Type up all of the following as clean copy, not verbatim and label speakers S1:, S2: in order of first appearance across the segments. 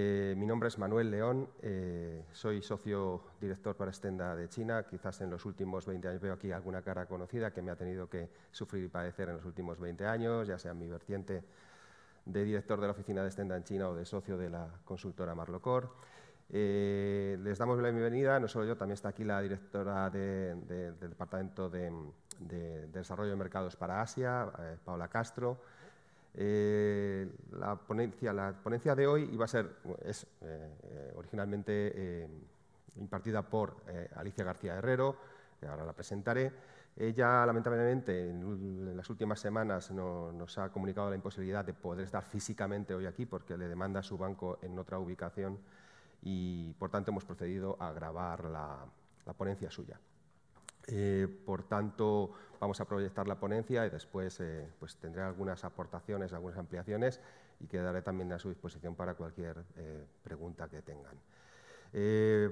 S1: Mi nombre es Manuel León, soy socio director para Stenda de China. Quizás en los últimos 20 años veo aquí alguna cara conocida que me ha tenido que sufrir y padecer en los últimos 20 años, ya sea en mi vertiente de director de la oficina de Stenda en China o de socio de la consultora Marlocor. Les damos la bienvenida, no solo yo, también está aquí la directora del Departamento de Desarrollo de Mercados para Asia, Paola Castro. La ponencia de hoy es originalmente impartida por Alicia García Herrero, que ahora la presentaré. Ella, lamentablemente, en las últimas semanas nos ha comunicado la imposibilidad de poder estar físicamente hoy aquí porque le demanda su banco en otra ubicación y, por tanto, hemos procedido a grabar la ponencia suya. Por tanto, vamos a proyectar la ponencia y después pues tendré algunas aportaciones, algunas ampliaciones y quedaré también a su disposición para cualquier pregunta que tengan.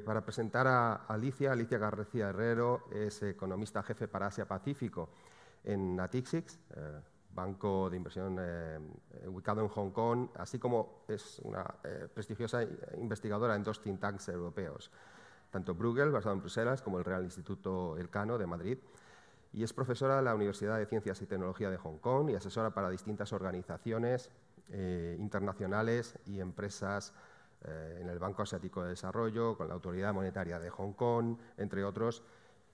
S1: Para presentar a Alicia García Herrero es economista jefe para Asia-Pacífico en Natixis, banco de inversión ubicado en Hong Kong, así como es una prestigiosa investigadora en 2 think tanks europeos, tanto Bruegel, basado en Bruselas, como el Real Instituto Elcano de Madrid, y es profesora de la Universidad de Ciencias y Tecnología de Hong Kong y asesora para distintas organizaciones internacionales y empresas en el Banco Asiático de Desarrollo, con la Autoridad Monetaria de Hong Kong, entre otros,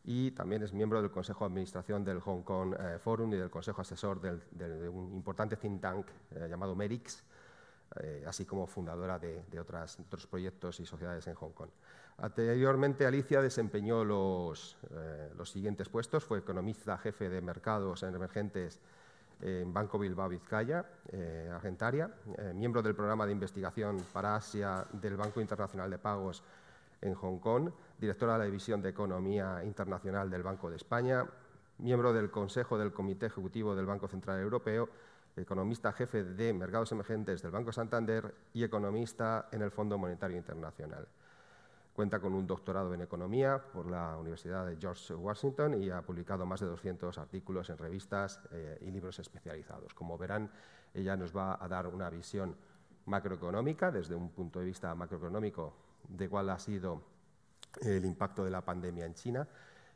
S1: y también es miembro del Consejo de Administración del Hong Kong Forum y del Consejo Asesor de un importante think tank llamado MERIX, así como fundadora de otros proyectos y sociedades en Hong Kong. Anteriormente, Alicia desempeñó los siguientes puestos. Fue economista jefe de mercados emergentes en Banco Bilbao Vizcaya, Argentaria, miembro del programa de investigación para Asia del Banco Internacional de Pagos en Hong Kong, directora de la División de Economía Internacional del Banco de España, miembro del Consejo del Comité Ejecutivo del Banco Central Europeo, economista jefe de mercados emergentes del Banco Santander y economista en el Fondo Monetario Internacional. Cuenta con un doctorado en Economía por la Universidad de George Washington y ha publicado más de 200 artículos en revistas y libros especializados. Como verán, ella nos va a dar una visión macroeconómica, desde un punto de vista macroeconómico, de cuál ha sido el impacto de la pandemia en China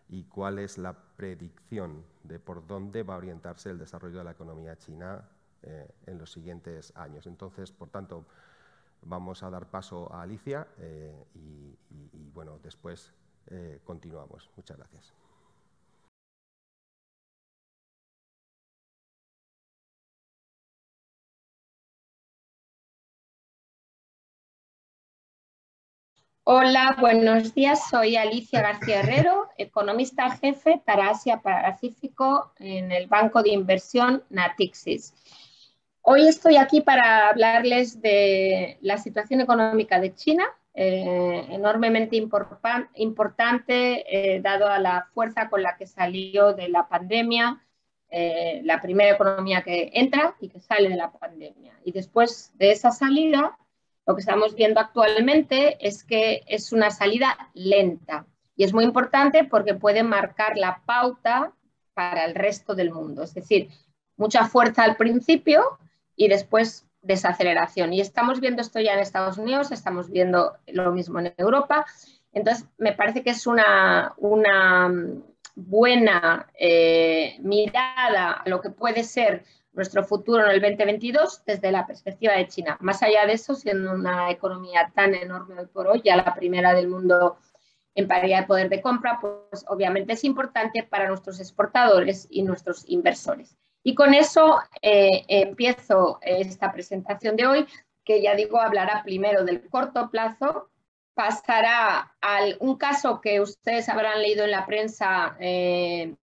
S1: y cuál es la predicción de por dónde va a orientarse el desarrollo de la economía china en los siguientes años. Entonces, por tanto, vamos a dar paso a Alicia y bueno, después continuamos. Muchas gracias.
S2: Hola, buenos días. Soy Alicia García Herrero, economista jefe para Asia-Pacífico en el Banco de Inversión Natixis. Hoy estoy aquí para hablarles de la situación económica de China, enormemente importante dado a la fuerza con la que salió de la pandemia, la primera economía que entra y que sale de la pandemia. Y después de esa salida, lo que estamos viendo actualmente es que es una salida lenta y es muy importante porque puede marcar la pauta para el resto del mundo. Es decir, mucha fuerza al principio y después desaceleración. Y estamos viendo esto ya en Estados Unidos, estamos viendo lo mismo en Europa. Entonces, me parece que es una buena mirada a lo que puede ser nuestro futuro en el 2022 desde la perspectiva de China. Más allá de eso, siendo una economía tan enorme hoy por hoy, ya la primera del mundo en paridad de poder de compra, pues obviamente es importante para nuestros exportadores y nuestros inversores. Y con eso empiezo esta presentación de hoy, que ya digo, hablará primero del corto plazo, pasará a un caso que ustedes habrán leído en la prensa, que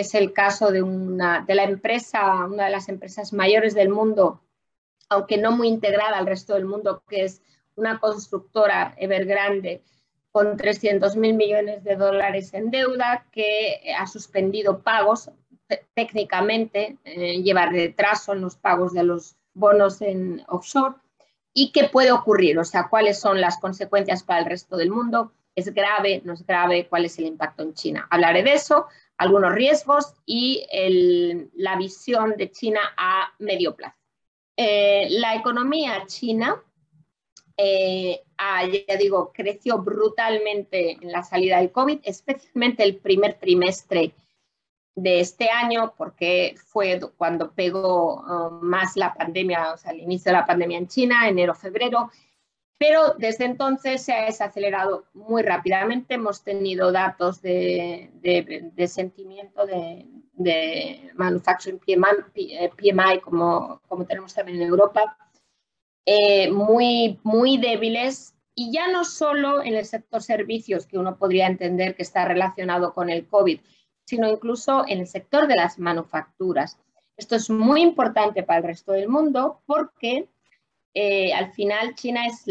S2: es el caso de una de las empresas mayores del mundo, aunque no muy integrada al resto del mundo, que es una constructora Evergrande con 300.000 millones de dólares en deuda, que ha suspendido pagos técnicamente, lleva retraso en los pagos de los bonos en offshore. ¿Y qué puede ocurrir? O sea, ¿cuáles son las consecuencias para el resto del mundo? ¿Es grave? ¿No es grave? ¿Cuál es el impacto en China? Hablaré de eso, algunos riesgos y la visión de China a medio plazo. La economía china ya digo, creció brutalmente en la salida del COVID, especialmente el primer trimestre de este año, porque fue cuando pegó más la pandemia, o sea, el inicio de la pandemia en China, enero, febrero, pero desde entonces se ha desacelerado muy rápidamente. Hemos tenido datos de sentimiento de manufacturing PMI como tenemos también en Europa, muy débiles, y ya no solo en el sector servicios, que uno podría entender que está relacionado con el COVID, sino incluso en el sector de las manufacturas. Esto es muy importante para el resto del mundo porque al final China es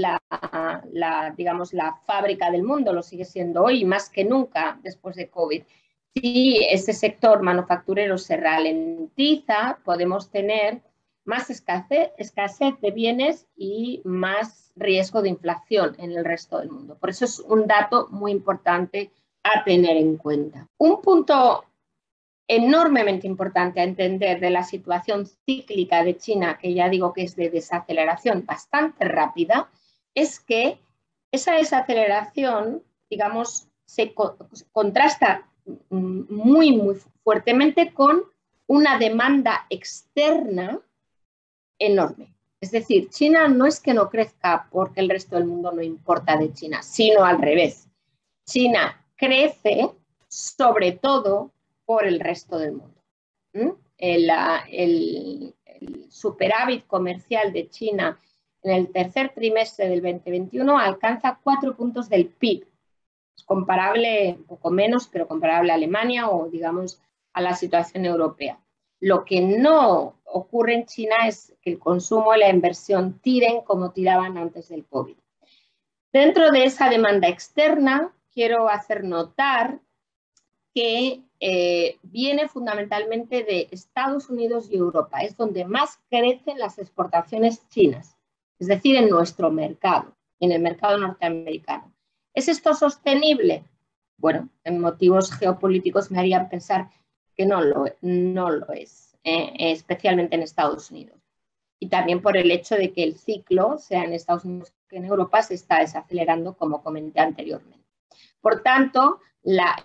S2: digamos, la fábrica del mundo, lo sigue siendo hoy más que nunca después de COVID. Si ese sector manufacturero se ralentiza, podemos tener más escasez de bienes y más riesgo de inflación en el resto del mundo. Por eso es un dato muy importante a tener en cuenta. Un punto enormemente importante a entender de la situación cíclica de China, que ya digo que es de desaceleración bastante rápida, es que esa desaceleración, digamos, se contrasta muy fuertemente con una demanda externa enorme. Es decir, China no es que no crezca porque el resto del mundo no importa de China, sino al revés. China crece sobre todo por el resto del mundo. El superávit comercial de China en el tercer trimestre del 2021 alcanza 4 puntos del PIB. Es comparable, un poco menos, pero comparable a Alemania o, digamos, a la situación europea. Lo que no ocurre en China es que el consumo y la inversión tiren como tiraban antes del COVID. Dentro de esa demanda externa, quiero hacer notar que viene fundamentalmente de Estados Unidos y Europa. Es donde más crecen las exportaciones chinas, es decir, en nuestro mercado, en el mercado norteamericano. ¿Es esto sostenible? Bueno, en motivos geopolíticos me harían pensar que no lo es, especialmente en Estados Unidos. Y también por el hecho de que el ciclo, sea en Estados Unidos que en Europa, se está desacelerando, como comenté anteriormente. Por tanto, la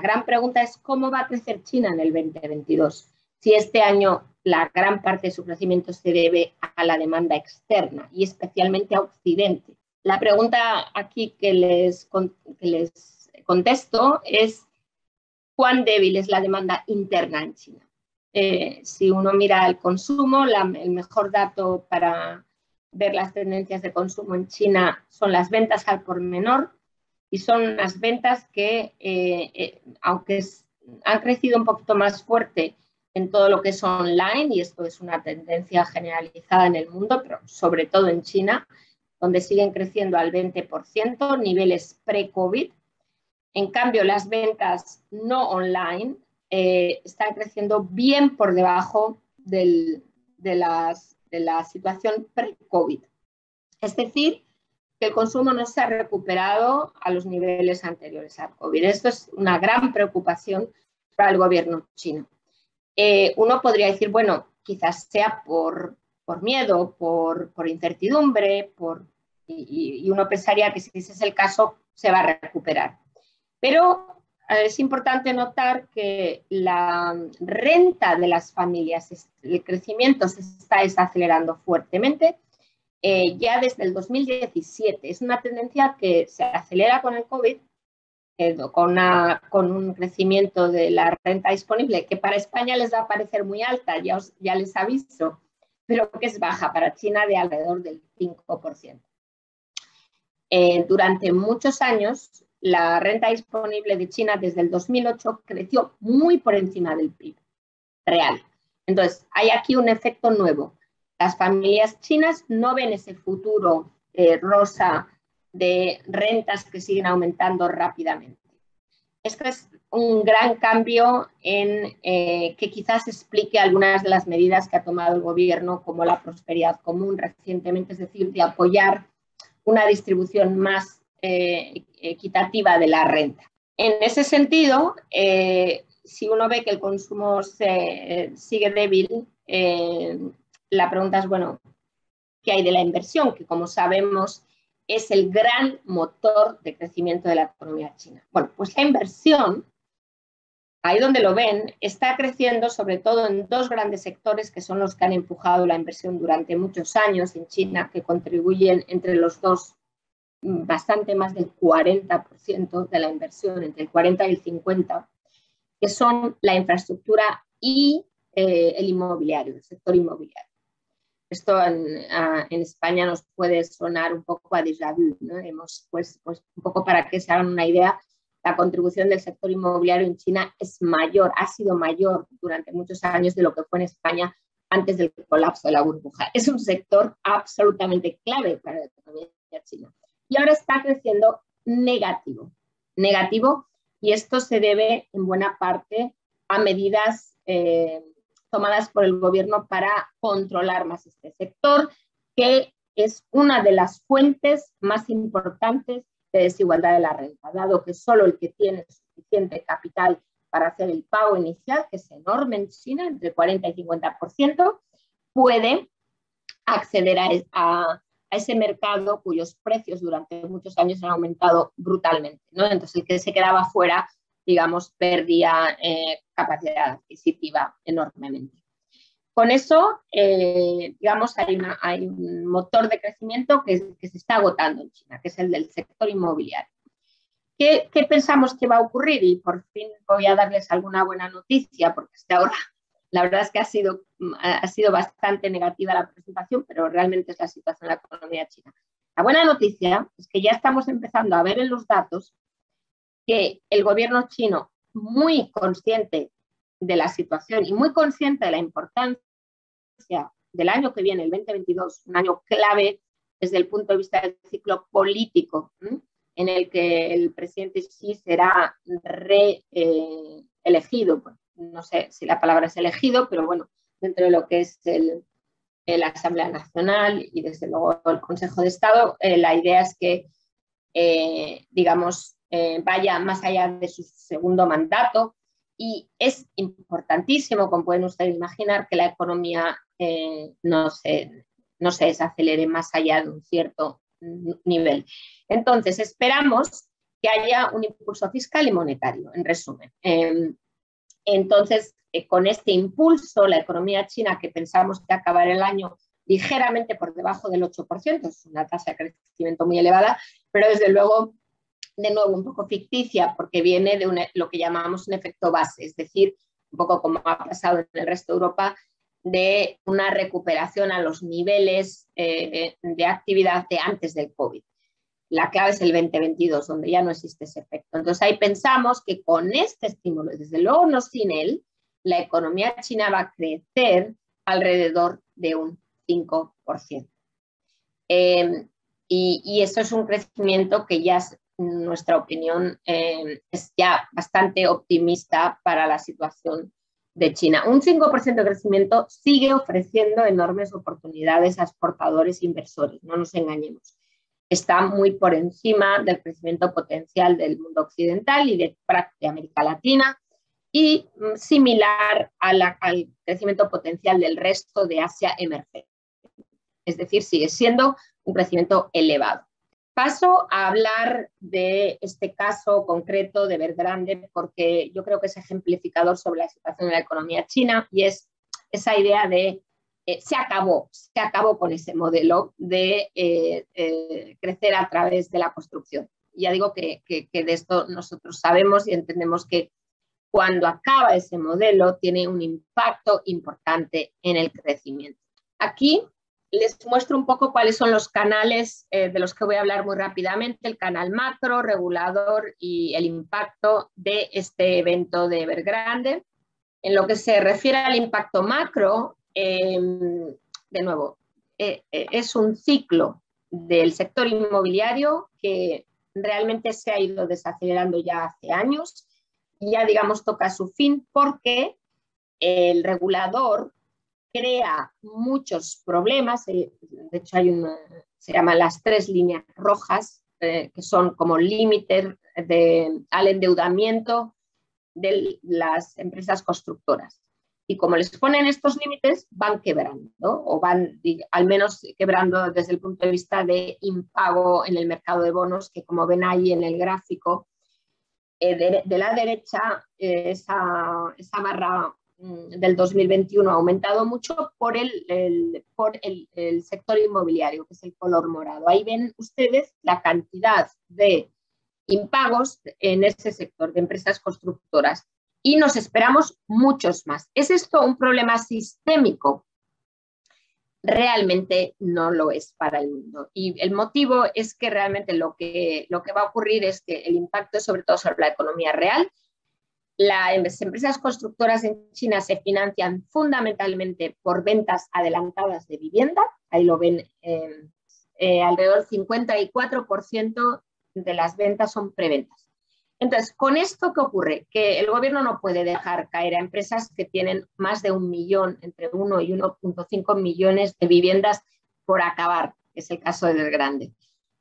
S2: gran pregunta es cómo va a crecer China en el 2022, si este año la gran parte de su crecimiento se debe a la demanda externa y especialmente a Occidente. La pregunta aquí que les contesto es cuán débil es la demanda interna en China. Si uno mira el consumo, el mejor dato para ver las tendencias de consumo en China son las ventas al por menor, y son unas ventas que, aunque han crecido un poquito más fuerte en todo lo que es online, y esto es una tendencia generalizada en el mundo, pero sobre todo en China, donde siguen creciendo al 20%, niveles pre-COVID. En cambio, las ventas no online están creciendo bien por debajo de la situación pre-COVID. Es decir, que el consumo no se ha recuperado a los niveles anteriores al COVID. Esto es una gran preocupación para el gobierno chino. Uno podría decir, bueno, quizás sea por miedo, por incertidumbre, y uno pensaría que si ese es el caso, se va a recuperar. Pero es importante notar que la renta de las familias, el crecimiento se está desacelerando fuertemente ya desde el 2017. Es una tendencia que se acelera con el COVID, con un crecimiento de la renta disponible que para España les va a parecer muy alta, ya les aviso, pero que es baja para China, de alrededor del 5%. Durante muchos años, la renta disponible de China desde el 2008 creció muy por encima del PIB real. Entonces, hay aquí un efecto nuevo. Las familias chinas no ven ese futuro rosa de rentas que siguen aumentando rápidamente. Esto es un gran cambio que quizás explique algunas de las medidas que ha tomado el gobierno, como la prosperidad común recientemente, es decir, de apoyar una distribución más equitativa de la renta. En ese sentido, si uno ve que el consumo sigue débil, la pregunta es, bueno, ¿qué hay de la inversión? Que como sabemos es el gran motor de crecimiento de la economía china. Bueno, pues la inversión, ahí donde lo ven, está creciendo sobre todo en dos grandes sectores que son los que han empujado la inversión durante muchos años en China, que contribuyen entre los dos bastante más del 40% de la inversión, entre el 40 y el 50%, que son la infraestructura y el inmobiliario, el sector inmobiliario. Esto en España nos puede sonar un poco a déjà vu, ¿no? Pues un poco para que se hagan una idea, la contribución del sector inmobiliario en China es mayor, ha sido mayor durante muchos años de lo que fue en España antes del colapso de la burbuja. Es un sector absolutamente clave para la economía china. Y ahora está creciendo negativo, y esto se debe en buena parte a medidas tomadas por el gobierno para controlar más este sector, que es una de las fuentes más importantes de desigualdad de la renta, dado que solo el que tiene suficiente capital para hacer el pago inicial, que es enorme en China, entre 40 y 50%, puede acceder a ese mercado cuyos precios durante muchos años han aumentado brutalmente, ¿no? Entonces, el que se quedaba fuera, digamos, perdía capacidad adquisitiva enormemente. Con eso, digamos, hay un motor de crecimiento que se está agotando en China, que es el del sector inmobiliario. ¿Qué pensamos que va a ocurrir? Y por fin voy a darles alguna buena noticia, porque hasta ahora la verdad es que ha sido bastante negativa la presentación, pero realmente es la situación de la economía china. La buena noticia es que ya estamos empezando a ver en los datos que el gobierno chino, muy consciente de la situación y muy consciente de la importancia del año que viene, el 2022, un año clave desde el punto de vista del ciclo político, en el que el presidente Xi será reelegido. No sé si la palabra es elegido, pero bueno, dentro de lo que es la Asamblea Nacional y desde luego el Consejo de Estado, la idea es que, digamos, vaya más allá de su segundo mandato, y es importantísimo, como pueden ustedes imaginar, que la economía no se desacelere más allá de un cierto nivel. Entonces, esperamos que haya un impulso fiscal y monetario, en resumen. Entonces, con este impulso, la economía china, que pensamos que acabará el año ligeramente por debajo del 8%, es una tasa de crecimiento muy elevada, pero desde luego, de nuevo, un poco ficticia, porque viene de lo que llamamos un efecto base, es decir, un poco como ha pasado en el resto de Europa, de una recuperación a los niveles de actividad de antes del COVID. La clave es el 2022, donde ya no existe ese efecto. Entonces ahí pensamos que con este estímulo, desde luego no sin él, la economía china va a crecer alrededor de un 5%. Y eso es un crecimiento que ya, en nuestra opinión, es ya bastante optimista para la situación de China. Un 5% de crecimiento sigue ofreciendo enormes oportunidades a exportadores e inversores, no nos engañemos. Está muy por encima del crecimiento potencial del mundo occidental y de América Latina, y similar al crecimiento potencial del resto de Asia emergente. Es decir, sigue siendo un crecimiento elevado. Paso a hablar de este caso concreto de Evergrande, porque yo creo que es ejemplificador sobre la situación de la economía china, y es esa idea de se acabó con ese modelo de crecer a través de la construcción. Ya digo que de esto nosotros sabemos y entendemos que cuando acaba ese modelo tiene un impacto importante en el crecimiento. Aquí les muestro un poco cuáles son los canales de los que voy a hablar muy rápidamente: el canal macro, regulador y el impacto de este evento de Evergrande. En lo que se refiere al impacto macro, de nuevo, es un ciclo del sector inmobiliario que realmente se ha ido desacelerando ya hace años y ya, digamos, toca su fin, porque el regulador crea muchos problemas. De hecho, se llaman las 3 líneas rojas, que son como límites al endeudamiento de las empresas constructoras. Y como les ponen estos límites, van quebrando, o van al menos quebrando desde el punto de vista de impago en el mercado de bonos, que como ven ahí en el gráfico de la derecha, esa barra del 2021 ha aumentado mucho por el sector inmobiliario, que es el color morado. Ahí ven ustedes la cantidad de impagos en ese sector de empresas constructoras. Y nos esperamos muchos más. ¿Es esto un problema sistémico? Realmente no lo es para el mundo. Y el motivo es que realmente lo que va a ocurrir es que el impacto es sobre todo sobre la economía real. Las empresas constructoras en China se financian fundamentalmente por ventas adelantadas de vivienda. Ahí lo ven, alrededor del 54% de las ventas son preventas. Entonces, ¿con esto qué ocurre? Que el gobierno no puede dejar caer a empresas que tienen más de 1 millón, entre 1 y 1,5 millones de viviendas por acabar, que es el caso del Grande.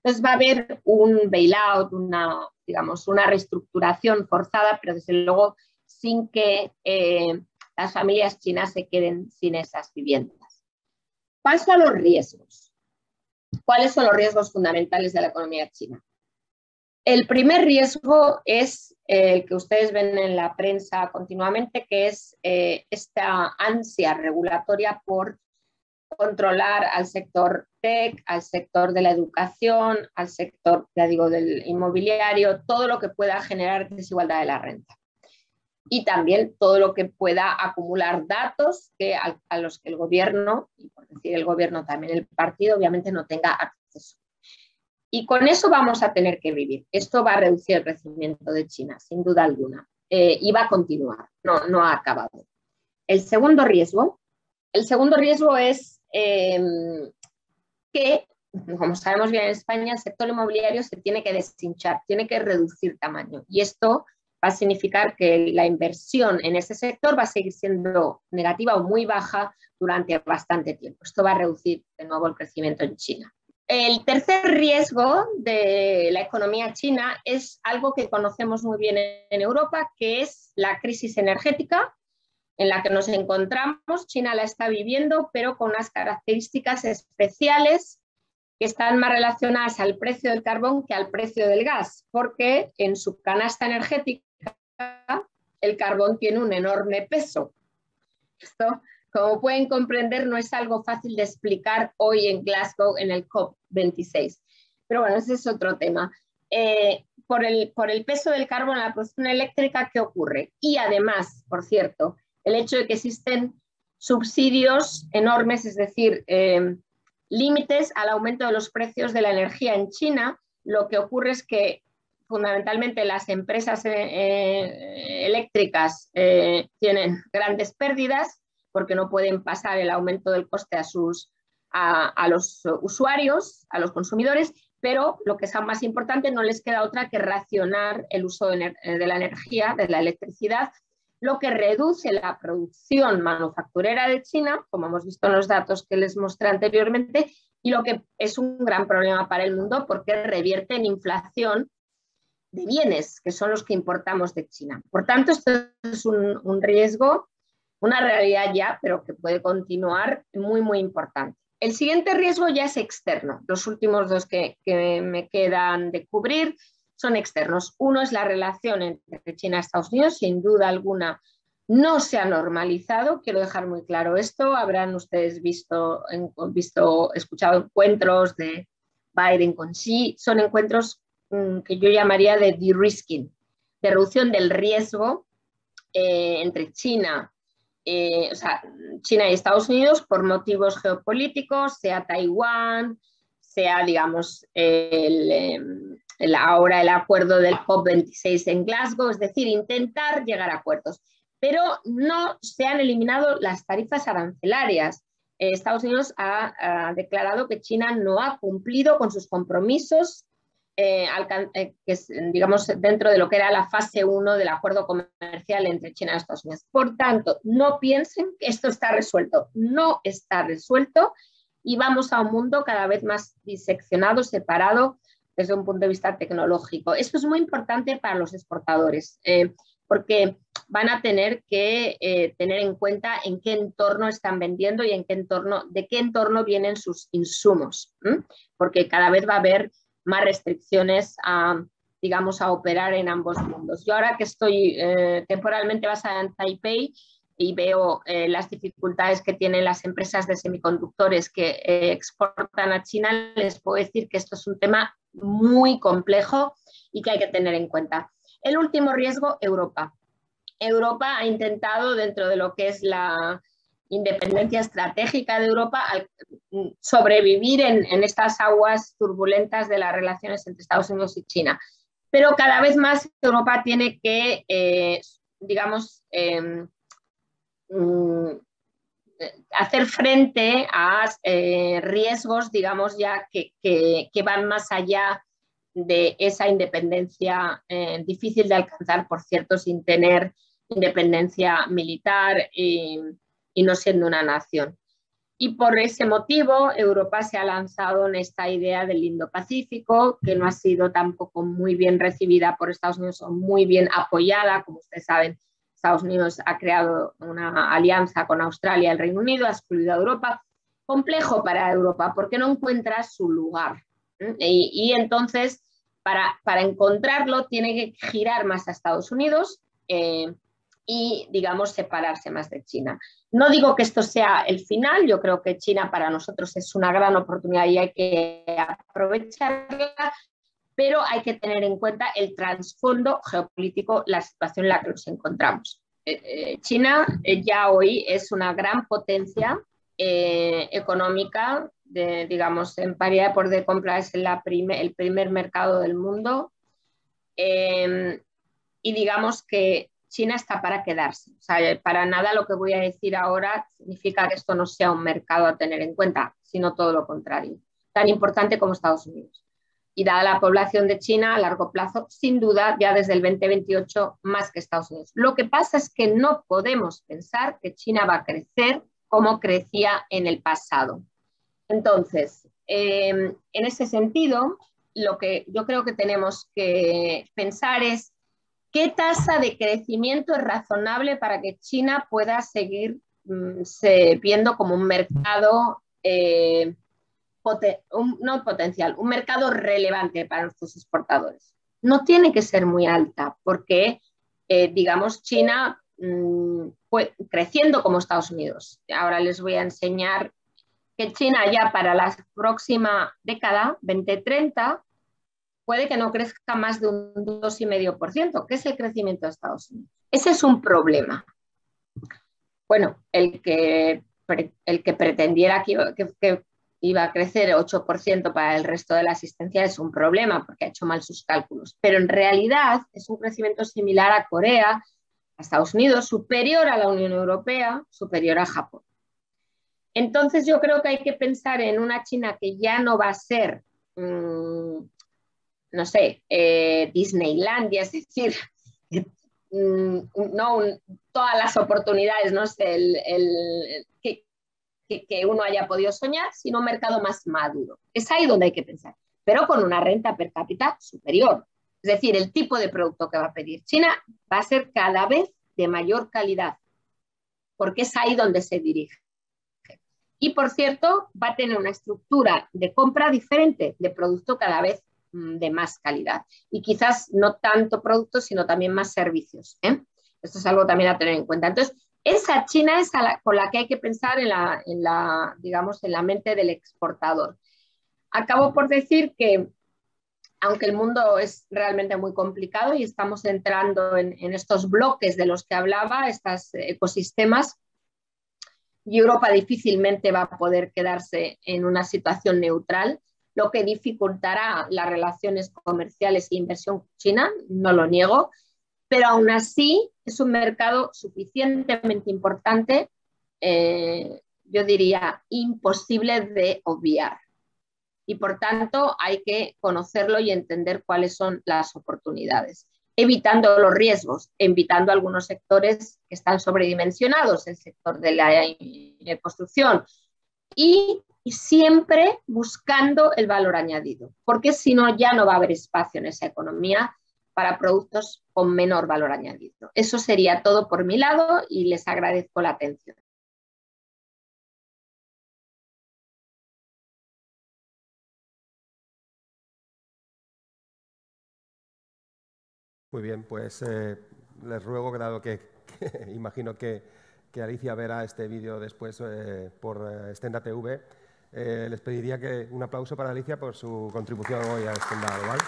S2: Entonces va a haber un bailout, una reestructuración forzada, pero desde luego sin que las familias chinas se queden sin esas viviendas. Paso a los riesgos. ¿Cuáles son los riesgos fundamentales de la economía china? El primer riesgo es el que ustedes ven en la prensa continuamente, que es esta ansia regulatoria por controlar al sector tech, al sector de la educación, al sector, ya digo, del inmobiliario, todo lo que pueda generar desigualdad de la renta. Y también todo lo que pueda acumular datos a los que el gobierno, y por decir el gobierno también el partido, obviamente no tenga acceso. Y con eso vamos a tener que vivir. Esto va a reducir el crecimiento de China, sin duda alguna, y va a continuar, no ha acabado. El segundo riesgo es que, como sabemos bien en España, el sector inmobiliario se tiene que deshinchar, tiene que reducir tamaño. Y esto va a significar que la inversión en ese sector va a seguir siendo negativa o muy baja durante bastante tiempo. Esto va a reducir de nuevo el crecimiento en China. El tercer riesgo de la economía china es algo que conocemos muy bien en Europa, que es la crisis energética en la que nos encontramos. China la está viviendo, pero con unas características especiales que están más relacionadas al precio del carbón que al precio del gas, porque en su canasta energética el carbón tiene un enorme peso. Esto, como pueden comprender, no es algo fácil de explicar hoy en Glasgow en el COP26. Pero bueno, ese es otro tema. Por el peso del carbón en la producción eléctrica, ¿qué ocurre? Y además, por cierto, el hecho de que existen subsidios enormes, es decir, límites al aumento de los precios de la energía en China, lo que ocurre es que fundamentalmente las empresas eléctricas tienen grandes pérdidas porque no pueden pasar el aumento del coste a los usuarios, a los consumidores, pero lo que es aún más importante, no les queda otra que racionar el uso de la energía, de la electricidad, lo que reduce la producción manufacturera de China, como hemos visto en los datos que les mostré anteriormente, y lo que es un gran problema para el mundo porque revierte en inflación de bienes, que son los que importamos de China. Por tanto, esto es un riesgo, una realidad ya, pero que puede continuar muy, muy importante. El siguiente riesgo ya es externo. Los últimos dos que me quedan de cubrir son externos. Uno es la relación entre China y Estados Unidos, sin duda alguna no se ha normalizado, quiero dejar muy claro esto. Habrán ustedes escuchado encuentros de Biden con Xi, son encuentros que yo llamaría de de-risking, de reducción del riesgo entre China y Estados Unidos por motivos geopolíticos, sea Taiwán, sea, digamos, ahora el acuerdo del COP26 en Glasgow, es decir, intentar llegar a acuerdos. Pero no se han eliminado las tarifas arancelarias. Estados Unidos ha declarado que China no ha cumplido con sus compromisos digamos, dentro de lo que era la fase 1 del acuerdo comercial entre China y Estados Unidos. Por tanto, no piensen que esto está resuelto. No está resuelto y vamos a un mundo cada vez más diseccionado, separado desde un punto de vista tecnológico. Esto es muy importante para los exportadores, porque van a tener que tener en cuenta en qué entorno están vendiendo y de qué entorno vienen sus insumos, porque cada vez va a haber más restricciones digamos, a operar en ambos mundos. Yo ahora que estoy temporalmente basada en Taipei y veo las dificultades que tienen las empresas de semiconductores que exportan a China, les puedo decir que esto es un tema muy complejo y que hay que tener en cuenta. El último riesgo, Europa. Europa ha intentado, dentro de lo que es la independencia estratégica de Europa, sobrevivir en estas aguas turbulentas de las relaciones entre Estados Unidos y China. Pero cada vez más Europa tiene que, digamos, hacer frente a riesgos, digamos, ya que van más allá de esa independencia difícil de alcanzar, por cierto, sin tener independencia militar y no siendo una nación. Y por ese motivo Europa se ha lanzado en esta idea del Indo-Pacífico, que no ha sido tampoco muy bien recibida por Estados Unidos o muy bien apoyada. Como ustedes saben, Estados Unidos ha creado una alianza con Australia y el Reino Unido, ha excluido a Europa. Complejo para Europa porque no encuentra su lugar. Y entonces, para encontrarlo, tiene que girar más a Estados Unidos y, digamos, separarse más de China. No digo que esto sea el final, yo creo que China para nosotros es una gran oportunidad y hay que aprovecharla, pero hay que tener en cuenta el trasfondo geopolítico, la situación en la que nos encontramos. China ya hoy es una gran potencia económica, digamos, en paridad de poder de compra es el primer mercado del mundo, y digamos que China está para quedarse. O sea, para nada lo que voy a decir ahora significa que esto no sea un mercado a tener en cuenta, sino todo lo contrario, tan importante como Estados Unidos. Y dada la población de China a largo plazo, sin duda, ya desde el 2028, más que Estados Unidos. Lo que pasa es que no podemos pensar que China va a crecer como crecía en el pasado. Entonces, en ese sentido, lo que yo creo que tenemos que pensar es ¿qué tasa de crecimiento es razonable para que China pueda seguir viendo como un mercado, no potencial, un mercado relevante para nuestros exportadores? No tiene que ser muy alta porque, digamos, China fue creciendo como Estados Unidos. Ahora les voy a enseñar que China ya para la próxima década, 2030, puede que no crezca más de un 2,5%, que es el crecimiento de Estados Unidos. Ese es un problema. Bueno, el que pretendiera que iba a crecer 8% para el resto de la asistencia es un problema porque ha hecho mal sus cálculos. Pero en realidad es un crecimiento similar a Corea, a Estados Unidos, superior a la Unión Europea, superior a Japón. Entonces yo creo que hay que pensar en una China que ya no va a ser no sé, Disneylandia, es decir, no todas las oportunidades, no sé, que uno haya podido soñar, sino un mercado más maduro. Es ahí donde hay que pensar, pero con una renta per cápita superior. Es decir, el tipo de producto que va a pedir China va a ser cada vez de mayor calidad, porque es ahí donde se dirige. Y, por cierto, va a tener una estructura de compra diferente, de producto cada vez de más calidad. Y quizás no tanto productos, sino también más servicios. Esto es algo también a tener en cuenta. Entonces, esa China es con la que hay que pensar digamos, en la mente del exportador. Acabo por decir que, aunque el mundo es realmente muy complicado y estamos entrando en estos bloques de los que hablaba, estos ecosistemas, y Europa difícilmente va a poder quedarse en una situación neutral, lo que dificultará las relaciones comerciales e inversión con China, no lo niego, pero aún así es un mercado suficientemente importante, yo diría imposible de obviar. Y por tanto hay que conocerlo y entender cuáles son las oportunidades, evitando los riesgos, evitando algunos sectores que están sobredimensionados, el sector de la construcción, y siempre buscando el valor añadido, porque si no ya no va a haber espacio en esa economía para productos con menor valor añadido. Eso sería todo por mi lado y les agradezco la atención.
S1: Muy bien, pues les ruego, dado que imagino que Alicia verá este vídeo después por Stenda TV, les pediría que un aplauso para Alicia por su contribución hoy a Stenda Global.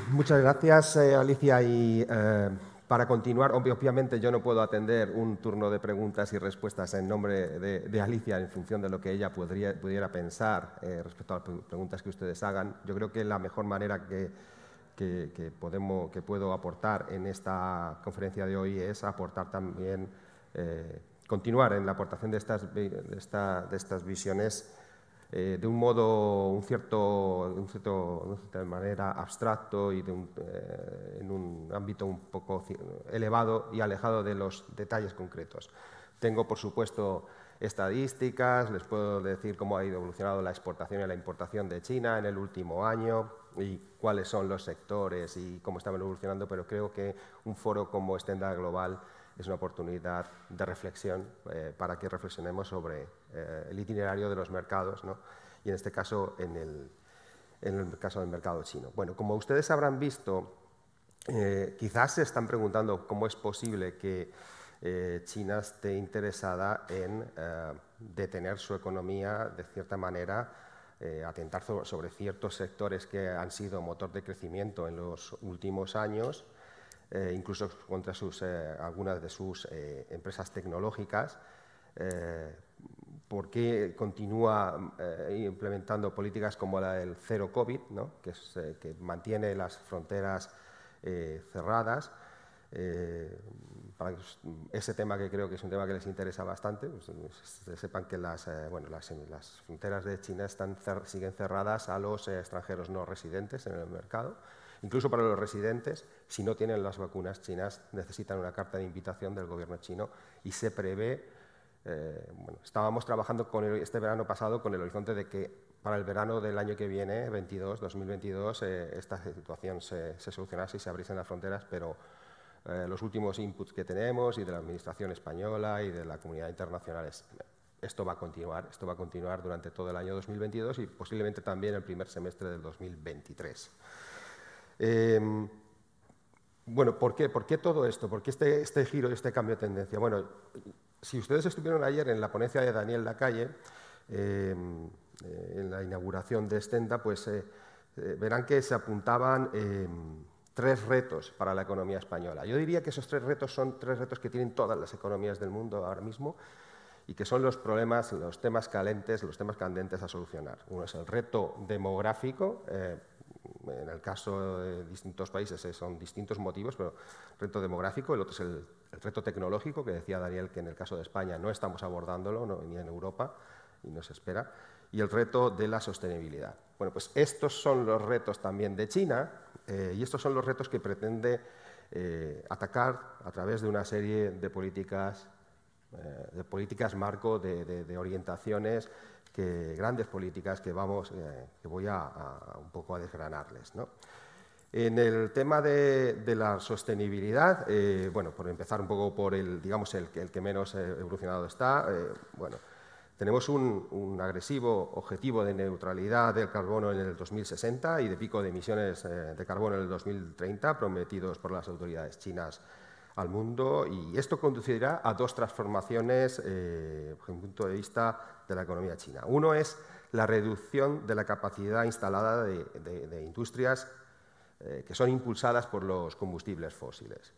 S1: Muchas gracias, Alicia. Y para continuar, obviamente yo no puedo atender un turno de preguntas y respuestas en nombre de Alicia en función de lo que ella pudiera pensar respecto a las preguntas que ustedes hagan. Yo creo que la mejor manera que puedo aportar en esta conferencia de hoy es aportar también, continuar en la aportación de estas visiones de un modo, de cierta manera abstracto y en un ámbito un poco elevado y alejado de los detalles concretos. Tengo, por supuesto, estadísticas, les puedo decir cómo ha ido evolucionando la exportación y la importación de China en el último año y cuáles son los sectores y cómo están evolucionando, pero creo que un foro como Stenda Global es una oportunidad de reflexión para que reflexionemos sobre el itinerario de los mercados, ¿no? Y en este caso, en el caso del mercado chino. Bueno, como ustedes habrán visto, quizás se están preguntando cómo es posible que China esté interesada en detener su economía, de cierta manera, atentar sobre ciertos sectores que han sido motor de crecimiento en los últimos años, incluso contra algunas de sus empresas tecnológicas. ¿Por qué continúa implementando políticas como la del cero COVID, ¿no? que mantiene las fronteras cerradas? Para ese tema, que creo que es un tema que les interesa bastante, pues, sepan que las fronteras de China siguen cerradas a los extranjeros no residentes en el mercado. Incluso para los residentes, si no tienen las vacunas chinas, necesitan una carta de invitación del gobierno chino y se prevé, estábamos trabajando este verano pasado con el horizonte de que para el verano del año que viene, 2022, esta situación se solucionase y se abriesen las fronteras, pero los últimos inputs que tenemos y de la Administración española y de la comunidad internacional esto va a continuar durante todo el año 2022 y posiblemente también el primer semestre del 2023. Bueno, ¿por qué todo esto? ¿Por qué este giro y este cambio de tendencia? Bueno, si ustedes estuvieron ayer en la ponencia de Daniel Lacalle, en la inauguración de Stenda, pues verán que se apuntaban 3 retos para la economía española. Yo diría que esos 3 retos son 3 retos que tienen todas las economías del mundo ahora mismo y que son los problemas, los temas candentes a solucionar. Uno es el reto demográfico. En el caso de distintos países son distintos motivos, pero reto demográfico. El otro es el reto tecnológico, que decía Daniel que en el caso de España no estamos abordándolo, ni en Europa, y no se espera. Y el reto de la sostenibilidad. Bueno, pues estos son los retos también de China y estos son los retos que pretende atacar a través de una serie de políticas marco, de orientaciones, grandes políticas que voy un poco a desgranarles, ¿no? En el tema de la sostenibilidad, bueno, por empezar un poco por el que menos evolucionado está, bueno, tenemos un agresivo objetivo de neutralidad del carbono en el 2060 y de pico de emisiones de carbono en el 2030 prometidos por las autoridades chinas al mundo, y esto conducirá a 2 transformaciones desde el punto de vista de la economía china. Uno es la reducción de la capacidad instalada de industrias que son impulsadas por los combustibles fósiles.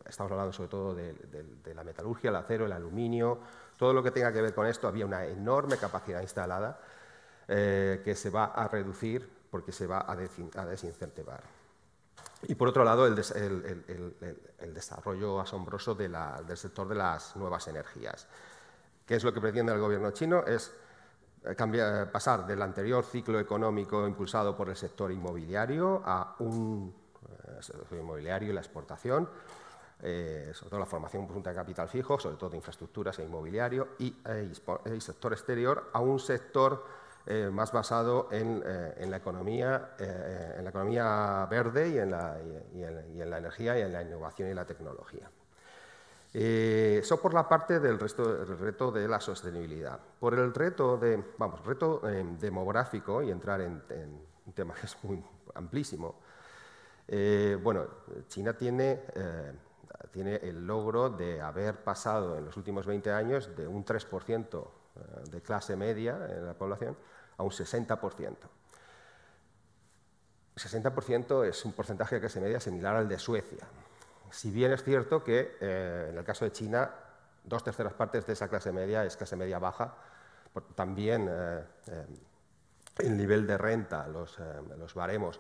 S1: Estamos hablando sobre todo de la metalurgia, el acero, el aluminio, todo lo que tenga que ver con esto. Había una enorme capacidad instalada que se va a reducir porque se va a desincentivar. Y por otro lado, el desarrollo asombroso del sector de las nuevas energías. ¿Qué es lo que pretende el gobierno chino? Es pasar del anterior ciclo económico impulsado por el sector inmobiliario a un sector inmobiliario y la exportación, sobre todo la formación conjunta de capital fijo, sobre todo de infraestructuras e inmobiliario, y sector exterior, a un sector más basado en la economía verde y en la energía y en la innovación y la tecnología. Eso por la parte del reto de la sostenibilidad. Por el reto demográfico, y entrar en un tema que es muy amplísimo, bueno, China tiene el logro de haber pasado en los últimos 20 años de un 3% de clase media en la población a un 60%. 60% es un porcentaje de clase media similar al de Suecia. Si bien es cierto que en el caso de China, 2/3 partes de esa clase media es clase media baja, también el nivel de renta, los baremos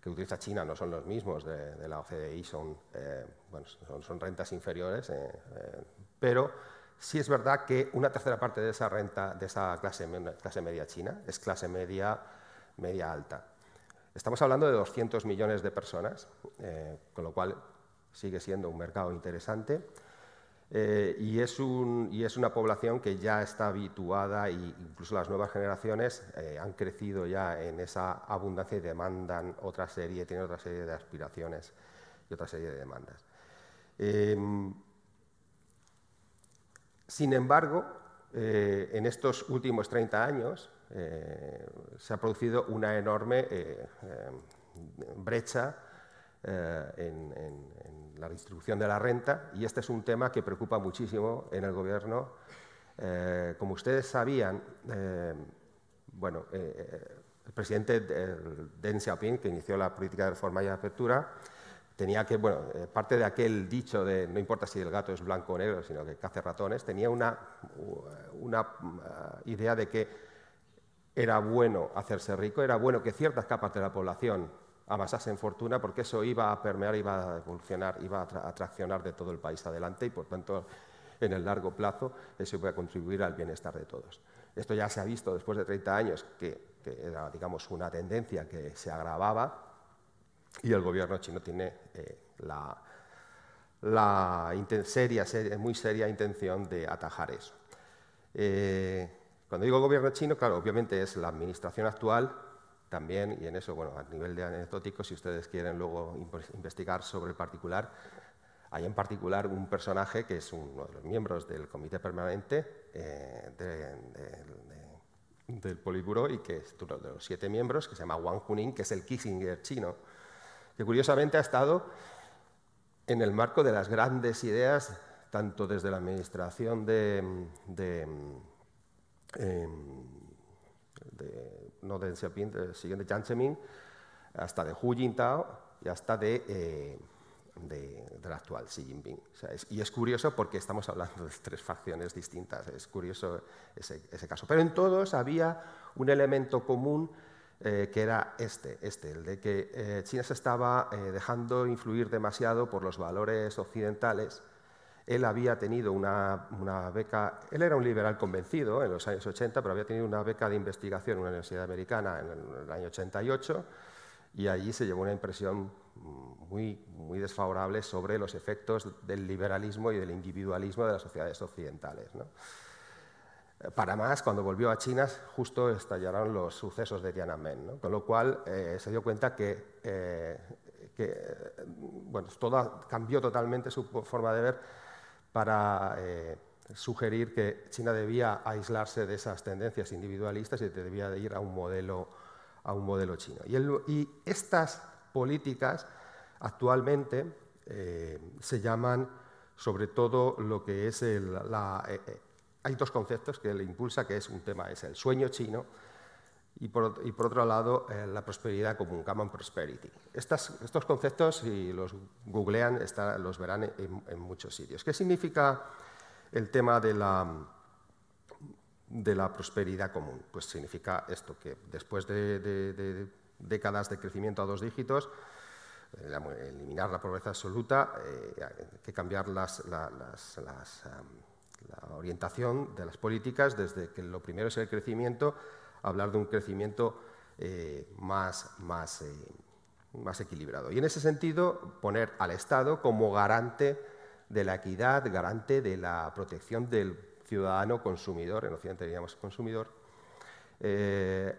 S1: que utiliza China no son los mismos de la OCDE, son rentas inferiores, pero sí es verdad que una 1/3 parte de esa renta, de esa clase media china, es clase media alta. Estamos hablando de 200 millones de personas, con lo cual sigue siendo un mercado interesante, y es una población que ya está habituada, e incluso las nuevas generaciones han crecido ya en esa abundancia y tienen otra serie de aspiraciones y otra serie de demandas. Sin embargo, en estos últimos 30 años se ha producido una enorme brecha en la distribución de la renta, y este es un tema que preocupa muchísimo en el Gobierno. Como ustedes sabían, el presidente Deng Xiaoping, que inició la política de reforma y apertura, tenía que, parte de aquel dicho de no importa si el gato es blanco o negro, sino que cace ratones, tenía una idea de que era bueno hacerse rico, era bueno que ciertas capas de la población amasasen fortuna, porque eso iba a permear, iba a evolucionar, iba a traccionar de todo el país adelante, y por tanto en el largo plazo eso iba a contribuir al bienestar de todos. Esto ya se ha visto después de 30 años que era, digamos, una tendencia que se agravaba, y el Gobierno chino tiene muy seria intención de atajar eso. Cuando digo Gobierno chino, claro, obviamente es la administración actual también, y en eso, a nivel de anecdótico, si ustedes quieren luego investigar sobre el particular, hay en particular un personaje que es uno de los miembros del Comité Permanente del Politburó, y que es uno de los 7 miembros, que se llama Wang Huning, que es el Kissinger chino, que curiosamente ha estado en el marco de las grandes ideas, tanto desde la administración no de Xiaoping, siguiente Jiang Zemin, hasta de Hu Jintao y hasta del actual Xi Jinping. O sea, y es curioso porque estamos hablando de 3 facciones distintas, es curioso ese caso. Pero en todos había un elemento común, que era el de que China se estaba dejando influir demasiado por los valores occidentales. Él había tenido una beca, él era un liberal convencido en los años 80, pero había tenido una beca de investigación en una universidad americana en el año 88, y allí se llevó una impresión muy desfavorable sobre los efectos del liberalismo y del individualismo de las sociedades occidentales, ¿no? Para más, cuando volvió a China, justo estallaron los sucesos de Tiananmen, ¿no? Con lo cual se dio cuenta que todo cambió totalmente su forma de ver, para sugerir que China debía aislarse de esas tendencias individualistas y debía de ir a un modelo chino. Y estas políticas actualmente se llaman, sobre todo, lo que es hay 2 conceptos que le impulsa, que es un tema, es el sueño chino, y por otro lado, la prosperidad común, common prosperity. Estos conceptos, si los googlean, los verán en muchos sitios. ¿Qué significa el tema de la prosperidad común? Pues significa esto, que después de décadas de crecimiento a 2 dígitos, eliminar la pobreza absoluta, hay que cambiar la orientación de las políticas, desde que lo primero es el crecimiento, hablar de un crecimiento más equilibrado. Y en ese sentido, poner al Estado como garante de la equidad, garante de la protección del ciudadano consumidor, en Occidente diríamos consumidor,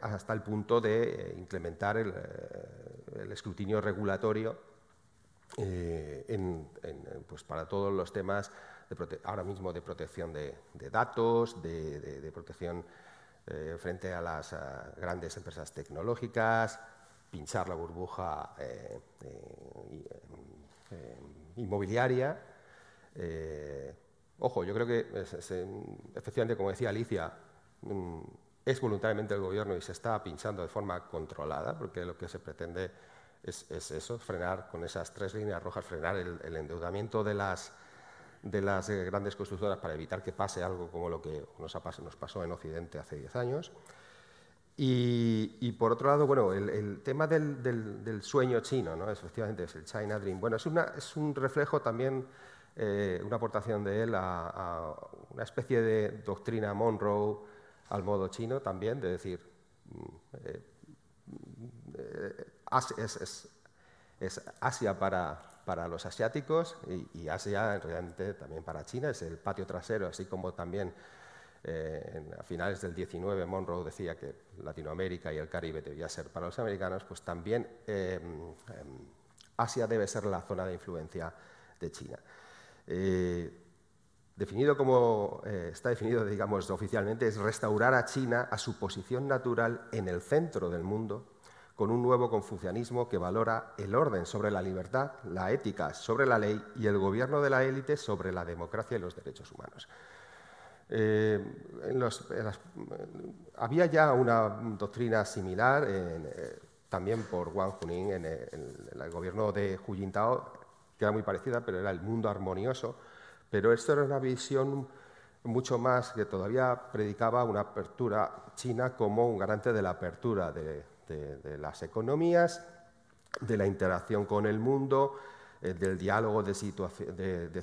S1: hasta el punto de implementar el escrutinio regulatorio pues para todos los temas ahora mismo de protección de datos, de protección frente a las grandes empresas tecnológicas, pinchar la burbuja inmobiliaria. Ojo, yo creo que efectivamente, como decía Alicia, es voluntariamente el Gobierno y se está pinchando de forma controlada, porque lo que se pretende es eso, frenar con esas 3 líneas rojas, frenar el endeudamiento de las grandes constructoras para evitar que pase algo como lo que nos pasó en Occidente hace 10 años. Y por otro lado, bueno, el tema del sueño chino, ¿no? Efectivamente es el China Dream. Bueno, es un reflejo también, una aportación de él a una especie de doctrina Monroe al modo chino también, de decir, es Asia para los asiáticos y Asia realmente también para China, es el patio trasero, así como también a finales del 19 Monroe decía que Latinoamérica y el Caribe debía ser para los americanos, pues también Asia debe ser la zona de influencia de China. Definido como está definido, digamos, oficialmente, es restaurar a China a su posición natural en el centro del mundo, con un nuevo confucianismo que valora el orden sobre la libertad, la ética sobre la ley y el gobierno de la élite sobre la democracia y los derechos humanos. Había ya una doctrina similar, también por Wang Huning, en el gobierno de Hu Jintao, que era muy parecida, pero era el mundo armonioso. Pero esto era una visión mucho más que todavía predicaba una apertura china como un garante de la apertura de las economías, de la interacción con el mundo, del diálogo de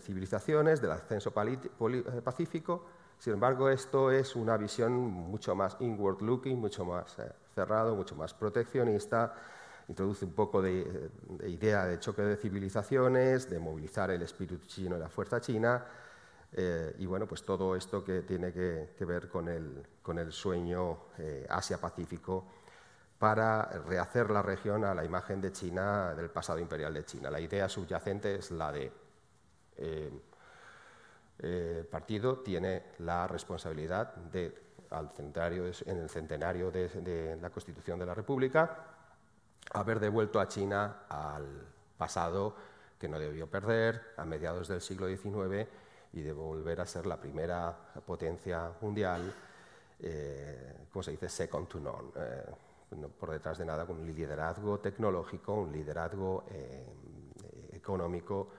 S1: civilizaciones, del ascenso pacífico. Sin embargo, esto es una visión mucho más inward-looking, mucho más cerrado, mucho más proteccionista. Introduce un poco de idea de choque de civilizaciones, de movilizar el espíritu chino y la fuerza china. Y bueno, pues todo esto que tiene que ver con el sueño Asia-Pacífico para rehacer la región a la imagen de China, del pasado imperial de China. La idea subyacente es la de el partido tiene la responsabilidad de, en el centenario de la Constitución de la República, haber devuelto a China al pasado que no debió perder a mediados del siglo XIX y de volver a ser la primera potencia mundial, como se dice, second to none, no por detrás de nada, con un liderazgo tecnológico, un liderazgo económico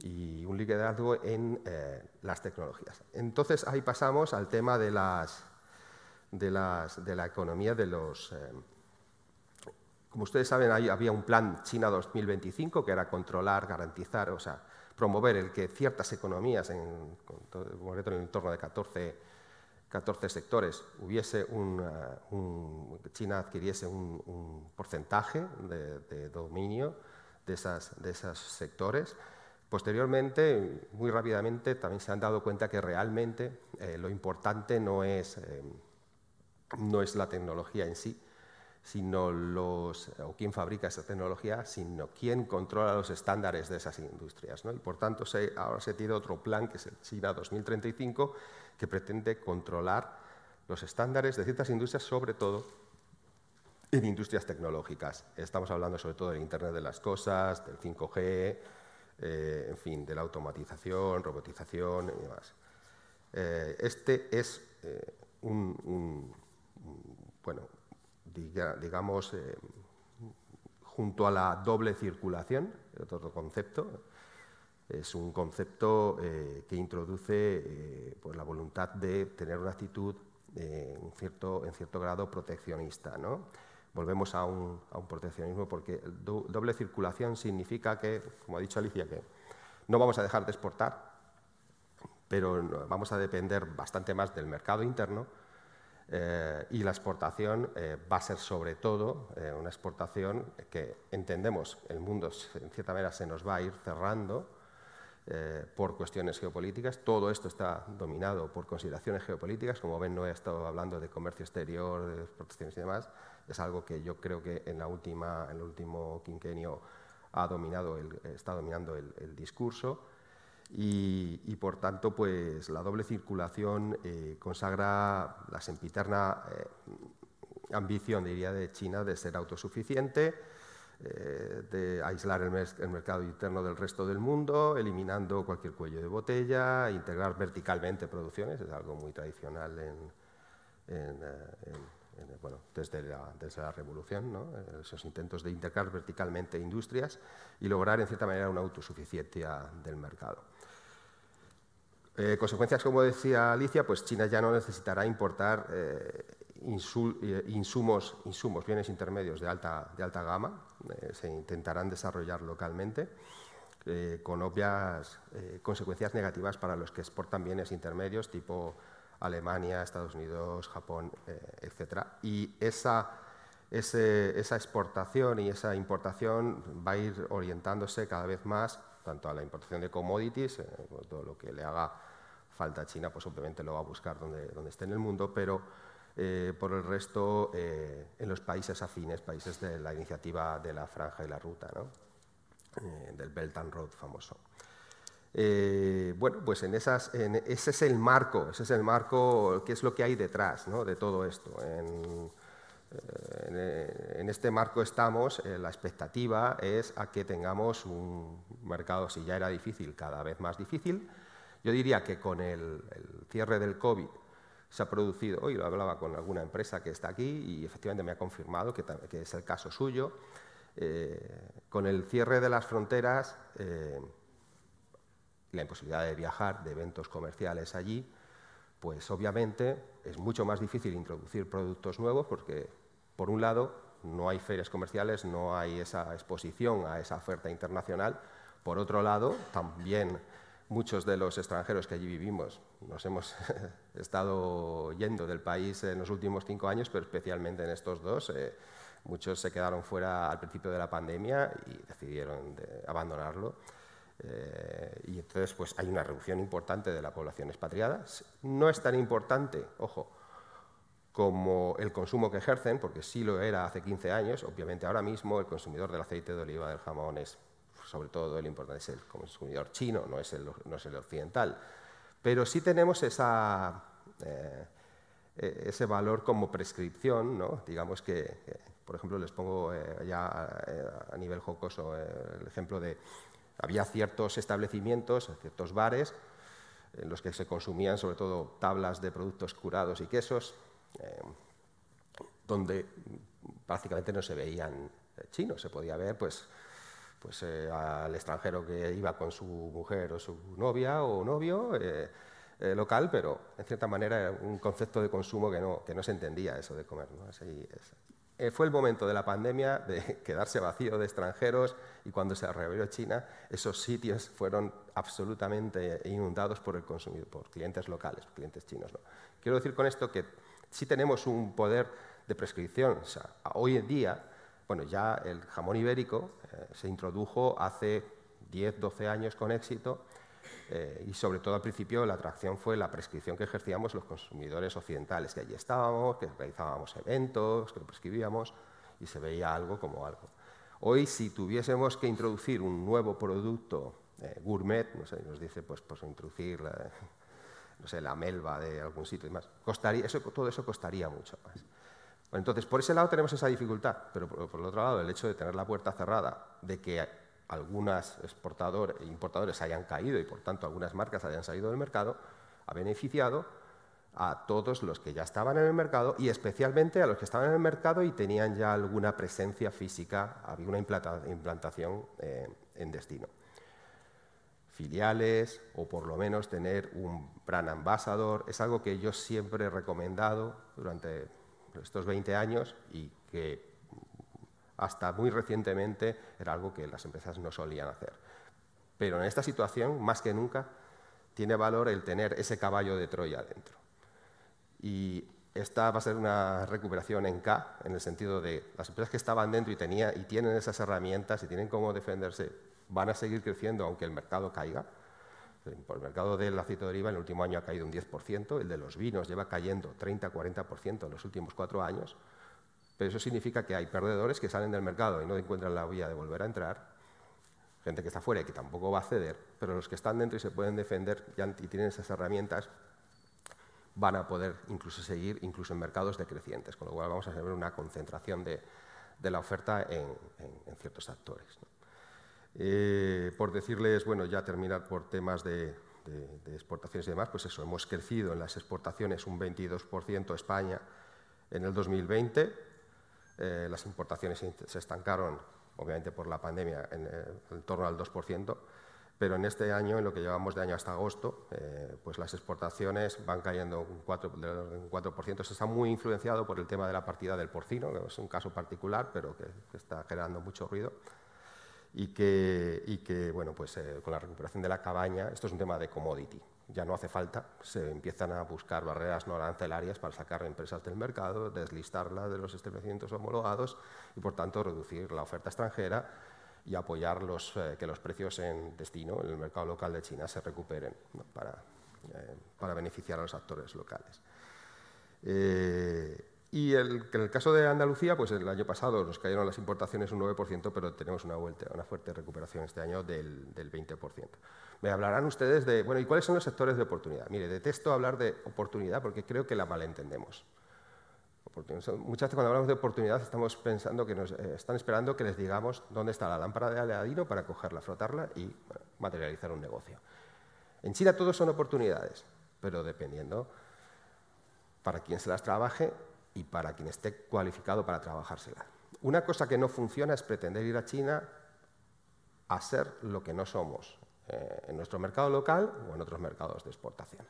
S1: y un liderazgo en las tecnologías. Entonces, ahí pasamos al tema de la economía de los... como ustedes saben, ahí había un plan China 2025 que era controlar, garantizar, o sea, promover el que ciertas economías, en concreto en el entorno de 14 sectores, hubiese China adquiriese un porcentaje de dominio de esos sectores. Posteriormente, muy rápidamente, también se han dado cuenta que realmente lo importante no es la tecnología en sí, sino o quién fabrica esa tecnología, sino quién controla los estándares de esas industrias, ¿no? Y por tanto, ahora se tiene otro plan, que es el China 2035, que pretende controlar los estándares de ciertas industrias, sobre todo en industrias tecnológicas. Estamos hablando sobre todo del Internet de las Cosas, del 5G, en fin, de la automatización, robotización y demás. Este es bueno, digamos, junto a la doble circulación, otro concepto, es un concepto que introduce pues, la voluntad de tener una actitud en cierto grado proteccionista, ¿no? Volvemos a un proteccionismo porque doble circulación significa que, como ha dicho Alicia, que no vamos a dejar de exportar, pero vamos a depender bastante más del mercado interno y la exportación va a ser sobre todo una exportación que entendemos el mundo en cierta manera se nos va a ir cerrando por cuestiones geopolíticas. Todo esto está dominado por consideraciones geopolíticas. Como ven, no he estado hablando de comercio exterior, de protecciones y demás. Es algo que yo creo que en el último quinquenio está dominando el discurso. Y por tanto, pues la doble circulación consagra la sempiterna ambición, diría, de China de ser autosuficiente, de aislar el mercado interno del resto del mundo, eliminando cualquier cuello de botella, integrar verticalmente producciones, es algo muy tradicional bueno, desde la revolución, ¿no? Esos intentos de integrar verticalmente industrias y lograr, en cierta manera, una autosuficiencia del mercado. Consecuencias, como decía Alicia, pues China ya no necesitará importar insumos, bienes intermedios de alta gama, se intentarán desarrollar localmente, con obvias consecuencias negativas para los que exportan bienes intermedios tipo Alemania, Estados Unidos, Japón, etc. Y esa exportación y esa importación va a ir orientándose cada vez más tanto a la importación de commodities, todo lo que le haga falta a China, pues obviamente lo va a buscar donde esté en el mundo, pero por el resto en los países afines, países de la iniciativa de la Franja y la Ruta, ¿no? Del Belt and Road famoso. Bueno, pues ese es el marco, qué es lo que hay detrás, ¿no?, de todo esto. En este marco estamos, la expectativa es a que tengamos un mercado, si ya era difícil, cada vez más difícil. Yo diría que con el cierre del COVID se ha producido, hoy lo hablaba con alguna empresa que está aquí y efectivamente me ha confirmado que es el caso suyo, con el cierre de las fronteras, la imposibilidad de viajar, de eventos comerciales allí, pues obviamente es mucho más difícil introducir productos nuevos porque, por un lado, no hay ferias comerciales, no hay esa exposición a esa oferta internacional. Por otro lado, también muchos de los extranjeros que allí vivimos nos hemos estado yendo del país en los últimos 5 años, pero especialmente en estos 2. Muchos se quedaron fuera al principio de la pandemia y decidieron abandonarlo. Y entonces pues, hay una reducción importante de la población expatriada. No es tan importante, ojo, como el consumo que ejercen, porque sí lo era hace 15 años. Obviamente ahora mismo el consumidor del aceite de oliva, del jamón, es sobre todo el importante, es el consumidor chino, no es el occidental. Pero sí tenemos ese valor como prescripción, ¿no? Digamos que, por ejemplo, les pongo ya a nivel jocoso el ejemplo de, había ciertos establecimientos, ciertos bares, en los que se consumían sobre todo tablas de productos curados y quesos, donde prácticamente no se veían chinos, se podía ver pues al extranjero que iba con su mujer o su novia o novio local, pero en cierta manera era un concepto de consumo que no se entendía, eso de comer, ¿no? Fue el momento de la pandemia de quedarse vacío de extranjeros y cuando se reabrió China, esos sitios fueron absolutamente inundados por el consumidor, por clientes locales, clientes chinos, ¿no? Quiero decir con esto que sí tenemos un poder de prescripción. O sea, hoy en día, bueno, ya el jamón ibérico se introdujo hace 10, 12 años con éxito y sobre todo al principio la atracción fue la prescripción que ejercíamos los consumidores occidentales, que allí estábamos, que realizábamos eventos, que lo prescribíamos y se veía algo como algo. Hoy, si tuviésemos que introducir un nuevo producto gourmet, no sé, nos dice pues introducir no sé, la melva de algún sitio y demás, todo eso costaría mucho más. Bueno, entonces, por ese lado tenemos esa dificultad, pero por el otro lado, el hecho de tener la puerta cerrada, de que algunas importadores hayan caído y, por tanto, algunas marcas hayan salido del mercado, ha beneficiado a todos los que ya estaban en el mercado y especialmente a los que estaban en el mercado y tenían ya alguna presencia física, había una implantación en destino. Filiales o por lo menos tener un brand ambassador es algo que yo siempre he recomendado durante estos 20 años y que hasta muy recientemente era algo que las empresas no solían hacer. Pero en esta situación, más que nunca, tiene valor el tener ese caballo de Troya dentro. Y esta va a ser una recuperación en K, en el sentido de las empresas que estaban dentro y tienen esas herramientas y tienen cómo defenderse, van a seguir creciendo aunque el mercado caiga, Por el mercado del aceite de oliva en el último año ha caído un 10%, el de los vinos lleva cayendo 30-40% en los últimos 4 años, pero eso significa que hay perdedores que salen del mercado y no encuentran la vía de volver a entrar, gente que está fuera y que tampoco va a ceder, pero los que están dentro y se pueden defender y tienen esas herramientas van a poder incluso seguir incluso en mercados decrecientes, con lo cual vamos a ver una concentración de la oferta en ciertos actores, ¿no? Por decirles, bueno, ya terminar por temas de exportaciones y demás, pues eso, hemos crecido en las exportaciones un 22% España en el 2020, las importaciones se estancaron, obviamente por la pandemia, en torno al 2%, pero en este año, en lo que llevamos de año hasta agosto, pues las exportaciones van cayendo un 4%. Se está muy influenciado por el tema de la partida del porcino, que es un caso particular, pero que está generando mucho ruido. Y que bueno, pues con la recuperación de la cabaña, esto es un tema de commodity, ya no hace falta, se empiezan a buscar barreras no arancelarias para sacar empresas del mercado, deslistarlas de los establecimientos homologados y, por tanto, reducir la oferta extranjera y apoyar que los precios en destino, en el mercado local de China, se recuperen, ¿no? para beneficiar a los actores locales. Y en el caso de Andalucía, pues el año pasado nos cayeron las importaciones un 9%, pero tenemos una fuerte recuperación este año del 20%. Me hablarán ustedes de, bueno, ¿y cuáles son los sectores de oportunidad? Mire, detesto hablar de oportunidad porque creo que la malentendemos. Muchas veces cuando hablamos de oportunidad estamos pensando que nos están esperando que les digamos dónde está la lámpara de Aladino para cogerla, frotarla y materializar un negocio. En China todos son oportunidades, pero dependiendo para quién se las trabaje y para quien esté cualificado para trabajársela. Una cosa que no funciona es pretender ir a China a ser lo que no somos en nuestro mercado local o en otros mercados de exportación.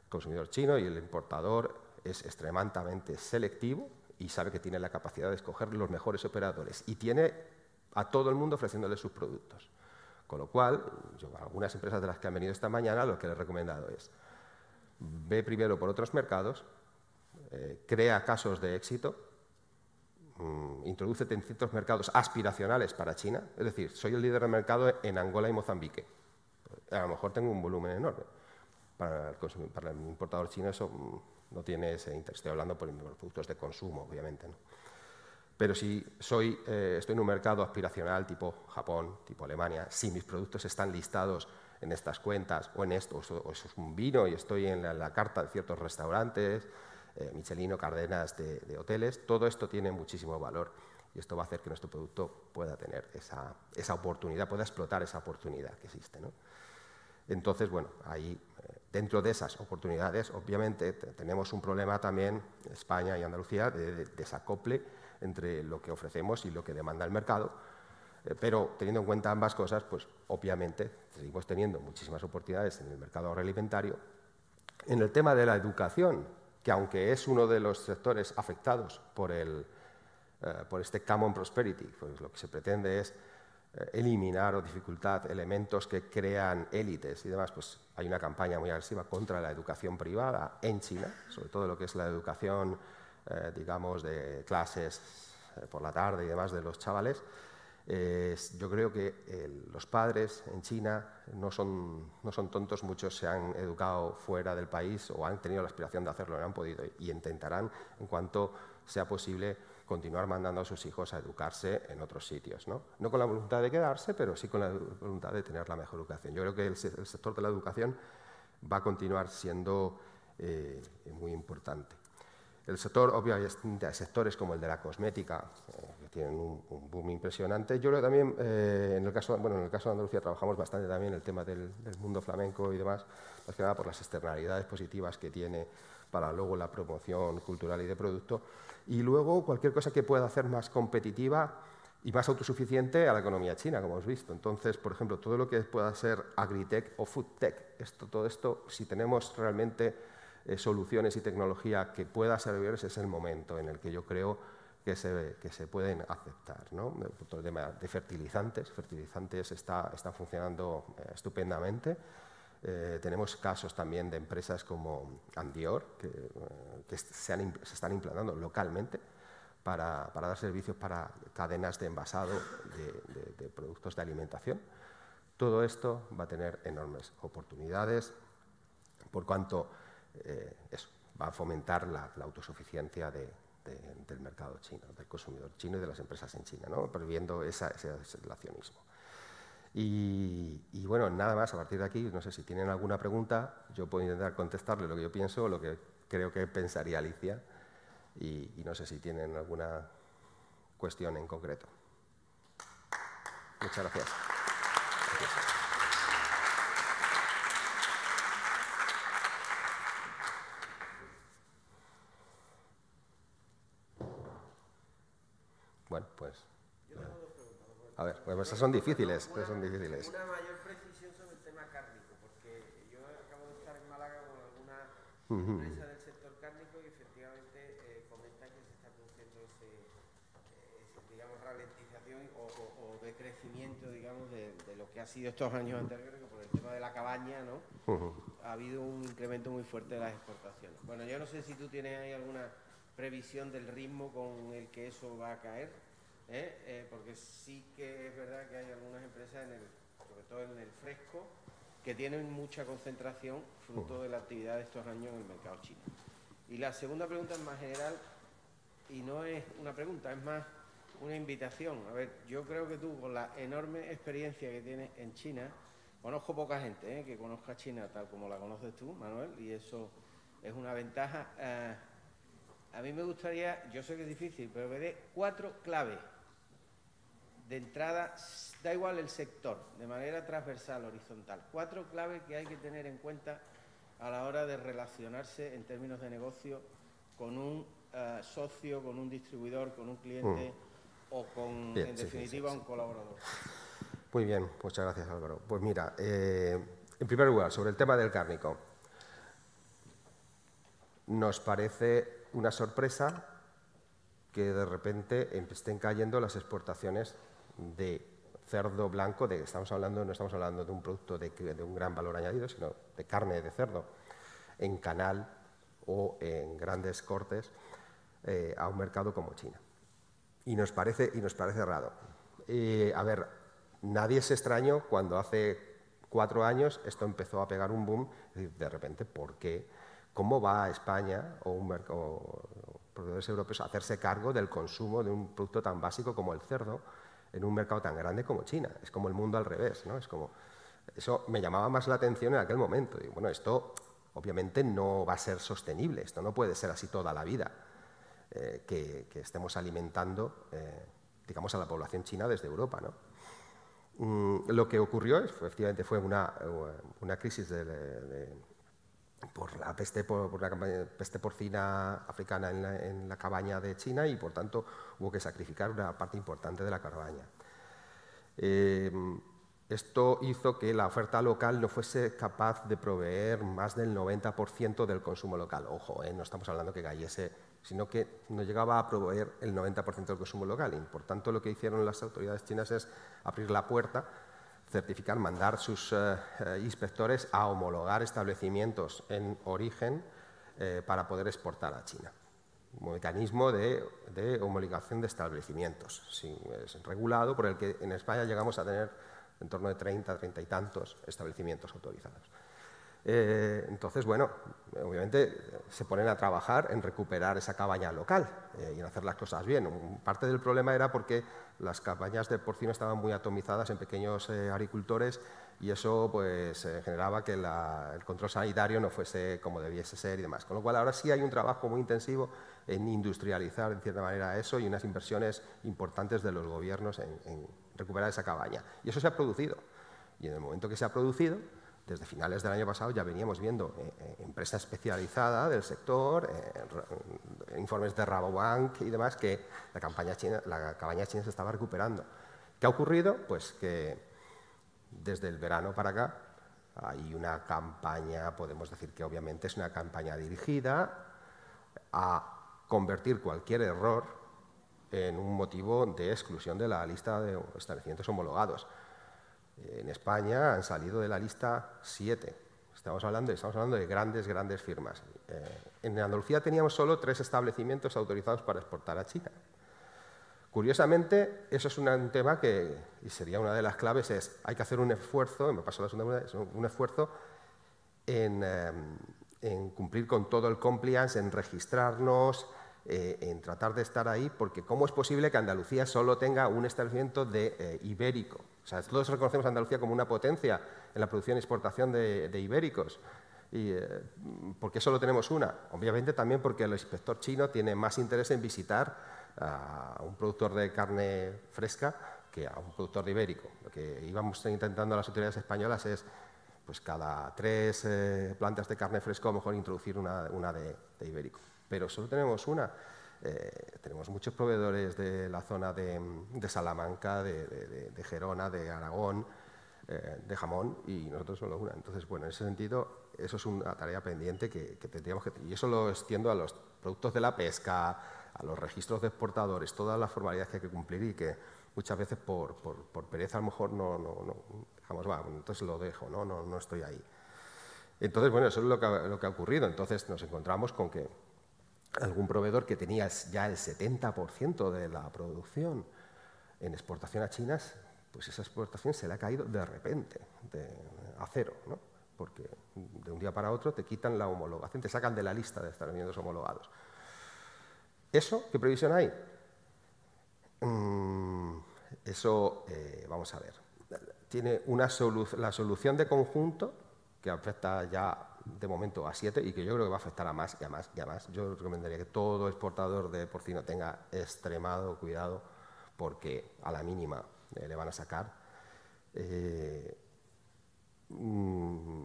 S1: El consumidor chino y el importador es extremadamente selectivo y sabe que tiene la capacidad de escoger los mejores operadores y tiene a todo el mundo ofreciéndole sus productos. Con lo cual, yo a algunas empresas de las que han venido esta mañana lo que les he recomendado es ve primero por otros mercados, crea casos de éxito, introdúcete en ciertos mercados aspiracionales para China, es decir, soy el líder de mercado en Angola y Mozambique. A lo mejor tengo un volumen enorme. Para el importador chino eso no tiene ese interés. Estoy hablando por productos de consumo, obviamente, ¿no? Pero si estoy en un mercado aspiracional tipo Japón, tipo Alemania, si mis productos están listados en estas cuentas o en esto, o eso es un vino y estoy en la carta de ciertos restaurantes, Michelin o cadenas de hoteles, todo esto tiene muchísimo valor y esto va a hacer que nuestro producto pueda tener esa oportunidad, pueda explotar esa oportunidad que existe, ¿no? Entonces, bueno, ahí dentro de esas oportunidades, obviamente, tenemos un problema también, España y Andalucía, de desacople entre lo que ofrecemos y lo que demanda el mercado, pero teniendo en cuenta ambas cosas, pues obviamente seguimos teniendo muchísimas oportunidades en el mercado agroalimentario. En el tema de la educación, que aunque es uno de los sectores afectados por este Common Prosperity, pues lo que se pretende es eliminar o dificultar elementos que crean élites y demás, pues hay una campaña muy agresiva contra la educación privada en China, sobre todo lo que es la educación, digamos, de clases por la tarde y demás de los chavales. Yo creo que los padres en China no son tontos, muchos se han educado fuera del país o han tenido la aspiración de hacerlo, no han podido y intentarán, en cuanto sea posible, continuar mandando a sus hijos a educarse en otros sitios, ¿no? No con la voluntad de quedarse, pero sí con la voluntad de tener la mejor educación. Yo creo que el sector de la educación va a continuar siendo muy importante. El sector, obviamente, hay sectores como el de la cosmética, que tienen un boom impresionante. Yo creo que también, en el caso de Andalucía, trabajamos bastante también el tema del mundo flamenco y demás, más que nada por las externalidades positivas que tiene para luego la promoción cultural y de producto. Y luego cualquier cosa que pueda hacer más competitiva y más autosuficiente a la economía china, como hemos visto. Entonces, por ejemplo, todo lo que pueda ser agritech o foodtech, todo esto, si tenemos realmente soluciones y tecnología que pueda servir, ese es el momento en el que yo creo que se pueden aceptar, ¿no? El tema de fertilizantes está funcionando estupendamente. Tenemos casos también de empresas como Andior que se están implantando localmente para dar servicios para cadenas de envasado de productos de alimentación, Todo esto va a tener enormes oportunidades, por cuanto eso va a fomentar la autosuficiencia del mercado chino, del consumidor chino y de las empresas en China, ¿no? Previendo ese aislacionismo. Y bueno, nada más, a partir de aquí, no sé si tienen alguna pregunta, yo puedo intentar contestarle lo que yo pienso o lo que creo que pensaría Alicia, y no sé si tienen alguna cuestión en concreto. Muchas gracias. Bueno, pues... A ver, pues esas son difíciles.
S3: Una mayor precisión sobre el tema cárnico, porque yo acabo de estar en Málaga con alguna empresa del sector cárnico y efectivamente comentan que se está produciendo digamos, ralentización o decrecimiento, digamos, de lo que ha sido estos años anteriores, que por el tema de la cabaña, ¿no? Ha habido un incremento muy fuerte de las exportaciones. Bueno, yo no sé si tú tienes ahí alguna previsión del ritmo con el que eso va a caer, porque sí que es verdad que hay algunas empresas, sobre todo en el fresco, que tienen mucha concentración fruto de la actividad de estos años en el mercado chino. Y la segunda pregunta es más general y no es una pregunta, es más una invitación. A ver, yo creo que tú, con la enorme experiencia que tienes en China, conozco poca gente que conozca China tal como la conoces tú, Manuel, y eso es una ventaja. A mí me gustaría, yo sé que es difícil, pero me dé 4 claves de entrada, da igual el sector, de manera transversal, horizontal. 4 claves que hay que tener en cuenta a la hora de relacionarse en términos de negocio con un socio, con un distribuidor, con un cliente o con, bien, en definitiva, un colaborador.
S1: Muy bien, muchas gracias, Álvaro. Pues mira, en primer lugar, sobre el tema del cárnico. Nos parece una sorpresa que de repente estén cayendo las exportaciones de cerdo blanco, no estamos hablando de un producto de un gran valor añadido, sino de carne de cerdo, en canal o en grandes cortes a un mercado como China. Y nos parece raro. A ver, nadie se extrañó cuando hace 4 años esto empezó a pegar un boom, de repente, ¿por qué? ¿Cómo va España o proveedores europeos a hacerse cargo del consumo de un producto tan básico como el cerdo en un mercado tan grande como China? Es como el mundo al revés, ¿no? Es como, eso me llamaba más la atención en aquel momento. Y bueno, esto obviamente no va a ser sostenible, esto no puede ser así toda la vida, que estemos alimentando, digamos, a la población china desde Europa, ¿no? Lo que ocurrió efectivamente fue una crisis por la peste porcina africana en la cabaña de China, y por tanto hubo que sacrificar una parte importante de la cabaña. Esto hizo que la oferta local no fuese capaz de proveer más del 90% del consumo local. Ojo, no estamos hablando que cayese, sino que no llegaba a proveer el 90% del consumo local. Y por tanto, lo que hicieron las autoridades chinas es abrir la puerta, certificar, mandar sus inspectores a homologar establecimientos en origen para poder exportar a China. Un mecanismo de homologación de establecimientos es regulado, por el que en España llegamos a tener en torno de 30 y tantos establecimientos autorizados. Entonces, bueno, obviamente se ponen a trabajar en recuperar esa cabaña local y en hacer las cosas bien. Parte del problema era porque las cabañas de porcino estaban muy atomizadas en pequeños agricultores, y eso pues generaba que el control sanitario no fuese como debiese ser y demás. Con lo cual ahora sí hay un trabajo muy intensivo en industrializar en cierta manera eso, y unas inversiones importantes de los gobiernos en recuperar esa cabaña. Y eso se ha producido. Y en el momento que se ha producido, desde finales del año pasado ya veníamos viendo empresa especializada del sector, informes de Rabobank y demás, que la cabaña china se estaba recuperando. ¿Qué ha ocurrido? Pues que desde el verano para acá hay una campaña, podemos decir que obviamente es una campaña dirigida a convertir cualquier error en un motivo de exclusión de la lista de establecimientos homologados. En España han salido de la lista 7. Estamos hablando de grandes firmas. En Andalucía teníamos solo 3 establecimientos autorizados para exportar a China. Curiosamente, eso es un tema que, y sería una de las claves, es hay que hacer un esfuerzo, me pasó la segunda vez, un esfuerzo en cumplir con todo el compliance, en registrarnos, en tratar de estar ahí, porque ¿cómo es posible que Andalucía solo tenga un establecimiento de ibérico? O sea, todos reconocemos a Andalucía como una potencia en la producción y exportación de ibéricos. ¿Por qué solo tenemos una? Obviamente también porque el inspector chino tiene más interés en visitar a un productor de carne fresca que a un productor de ibérico. Lo que íbamos intentando las autoridades españolas es, pues cada 3 plantas de carne fresca, a lo mejor introducir una de ibérico. Pero solo tenemos una. Tenemos muchos proveedores de la zona de Salamanca, de Gerona, de Aragón, de jamón, y nosotros solo una. Entonces, bueno, en ese sentido, eso es una tarea pendiente que tendríamos que tener. Y eso lo extiendo a los productos de la pesca, a los registros de exportadores, todas las formalidades que hay que cumplir y que muchas veces por pereza a lo mejor no dejamos, va, entonces lo dejo, no estoy ahí. Entonces, bueno, eso es lo que ha ocurrido. Entonces nos encontramos con que algún proveedor que tenía ya el 70% de la producción en exportación a China, pues esa exportación se le ha caído de repente, a cero, ¿no? Porque de un día para otro te quitan la homologación, te sacan de la lista de establecimientos homologados. ¿Eso qué previsión hay? Eso, vamos a ver, tiene la solución de conjunto que afecta ya de momento a 7 y que yo creo que va a afectar a más y a más y a más. Yo recomendaría que todo exportador de porcino tenga extremado cuidado porque a la mínima le van a sacar.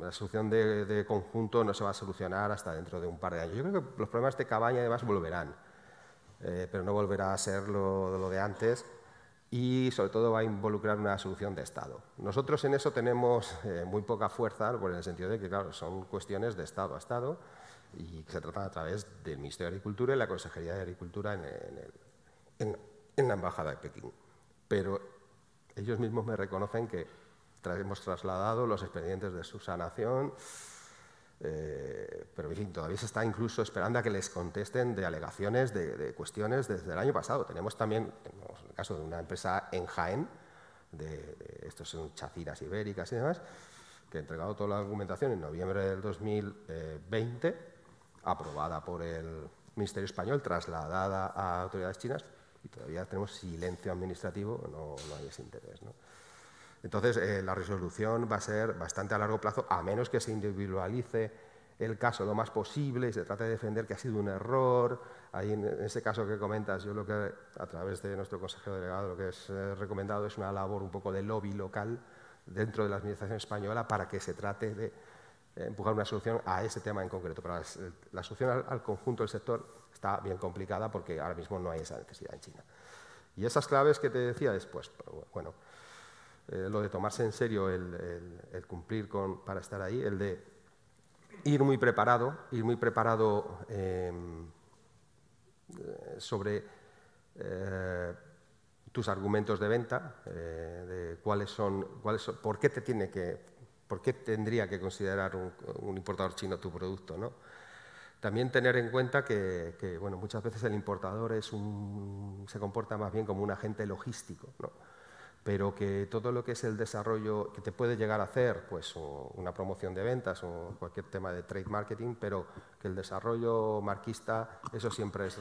S1: La solución de conjunto no se va a solucionar hasta dentro de un par de años. Yo creo que los problemas de cabaña además volverán, pero no volverá a ser lo de antes y sobre todo va a involucrar una solución de Estado. Nosotros en eso tenemos muy poca fuerza, en el sentido de que, claro, son cuestiones de Estado a Estado y que se tratan a través del Ministerio de Agricultura y la Consejería de Agricultura en la Embajada de Pekín. Pero ellos mismos me reconocen que hemos trasladado los expedientes de subsanación, pero en fin, todavía se está incluso esperando a que les contesten de alegaciones de cuestiones desde el año pasado. Tenemos el caso de una empresa en Jaén, estos son chacinas ibéricas y demás, que ha entregado toda la documentación en noviembre del 2020, aprobada por el Ministerio Español, trasladada a autoridades chinas, y todavía tenemos silencio administrativo, no hay ese interés, ¿no? Entonces, la resolución va a ser bastante a largo plazo, a menos que se individualice el caso lo más posible y se trate de defender que ha sido un error. Ahí, en ese caso que comentas, yo lo que, a través de nuestro consejero delegado, lo que es recomendado es una labor un poco de lobby local dentro de la Administración española para que se trate de empujar una solución a ese tema en concreto. Pero la solución al conjunto del sector está bien complicada porque ahora mismo no hay esa necesidad en China. Y esas claves que te decía después, bueno, lo de tomarse en serio el cumplir para estar ahí, el de ir muy preparado sobre tus argumentos de venta, de por qué tendría que considerar un importador chino tu producto, ¿no? También tener en cuenta que bueno, muchas veces el importador se comporta más bien como un agente logístico, ¿no? Pero que todo lo que es el desarrollo que te puede llegar a hacer, pues una promoción de ventas o cualquier tema de trade marketing, pero que el desarrollo marquista, eso siempre es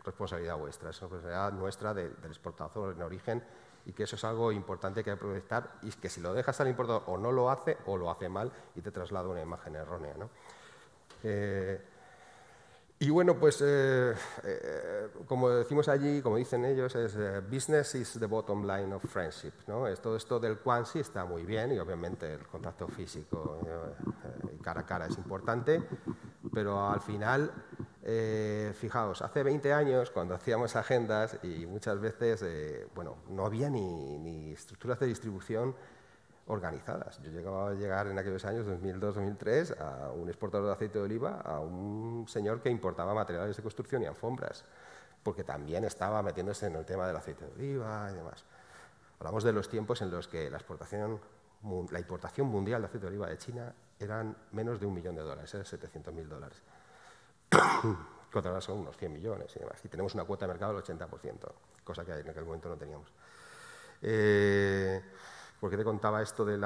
S1: responsabilidad vuestra, es responsabilidad nuestra del exportador en origen, y que eso es algo importante que hay que aprovechar, y que si lo dejas al importador o no lo hace o lo hace mal y te traslada una imagen errónea, ¿no? Y bueno, pues como decimos allí, como dicen ellos, es business is the bottom line of friendship, ¿no? Todo esto del quansi está muy bien y obviamente el contacto físico cara a cara es importante, pero al final, fijaos, hace 20 años cuando hacíamos agendas y muchas veces, bueno, no había ni estructuras de distribución organizadas. Yo llegaba a llegar en aquellos años, 2002-2003, a un exportador de aceite de oliva, a un señor que importaba materiales de construcción y alfombras, porque también estaba metiéndose en el tema del aceite de oliva y demás. Hablamos de los tiempos en los que la importación mundial de aceite de oliva de China eran menos de $1 millón, eran $700.000. que ahora son unos 100 millones y demás. Y tenemos una cuota de mercado del 80%, cosa que en aquel momento no teníamos. ¿Por qué te contaba esto de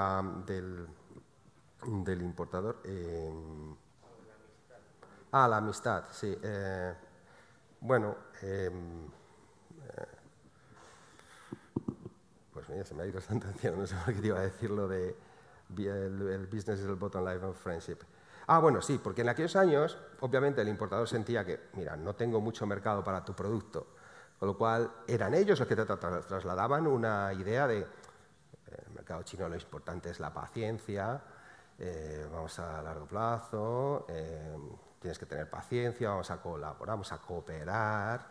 S1: del importador? La amistad, sí. Bueno, pues mira, se me ha ido esta atención, no sé por qué te iba a decir lo de el business is the bottom line of friendship. Bueno, sí, porque en aquellos años, obviamente, el importador sentía que, mira, no tengo mucho mercado para tu producto, con lo cual eran ellos los que te trasladaban una idea de el mercado chino lo importante es la paciencia, vamos a largo plazo, tienes que tener paciencia, vamos a colaborar, vamos a cooperar.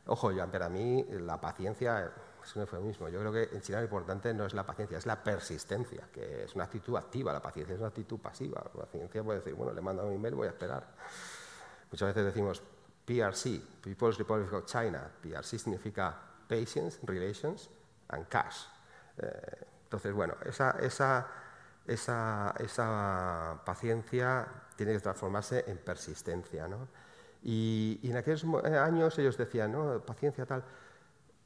S1: Ojo, para mí la paciencia es un eufemismo. Yo creo que en China lo importante no es la paciencia, es la persistencia, que es una actitud activa. La paciencia es una actitud pasiva. La paciencia puede decir, bueno, le mando un email, voy a esperar. Muchas veces decimos PRC, People's Republic of China. PRC significa Patience, Relations and Cash. Entonces, bueno, esa paciencia tiene que transformarse en persistencia, ¿no? Y en aquellos años ellos decían, no, paciencia tal.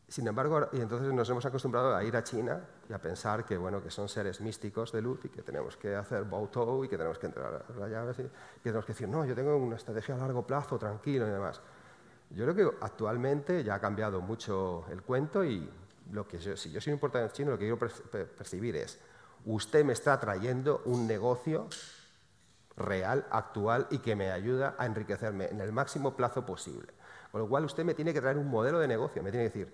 S1: Sin embargo, y entonces nos hemos acostumbrado a ir a China y a pensar que, bueno, que son seres místicos de luz y que tenemos que hacer Baotou y que tenemos que entrar a las llaves y tenemos que decir, no, yo tengo una estrategia a largo plazo, tranquilo y demás. Yo creo que actualmente ya ha cambiado mucho el cuento y si yo soy un importador chino, lo que quiero percibir es, usted me está trayendo un negocio real, actual y que me ayuda a enriquecerme en el máximo plazo posible. Con lo cual usted me tiene que traer un modelo de negocio, me tiene que decir,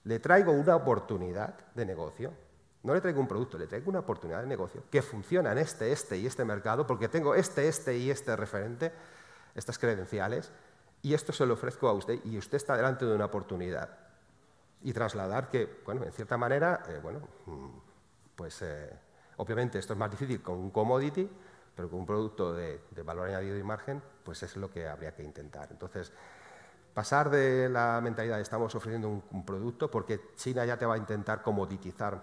S1: le traigo una oportunidad de negocio, no le traigo un producto, le traigo una oportunidad de negocio que funciona en este y este mercado porque tengo este y este referente, estas credenciales, y esto se lo ofrezco a usted y usted está delante de una oportunidad. Y trasladar que, bueno, en cierta manera, obviamente esto es más difícil con un commodity, pero con un producto de valor añadido y margen, pues es lo que habría que intentar. Entonces, pasar de la mentalidad de estamos ofreciendo un producto, porque China ya te va a intentar comoditizar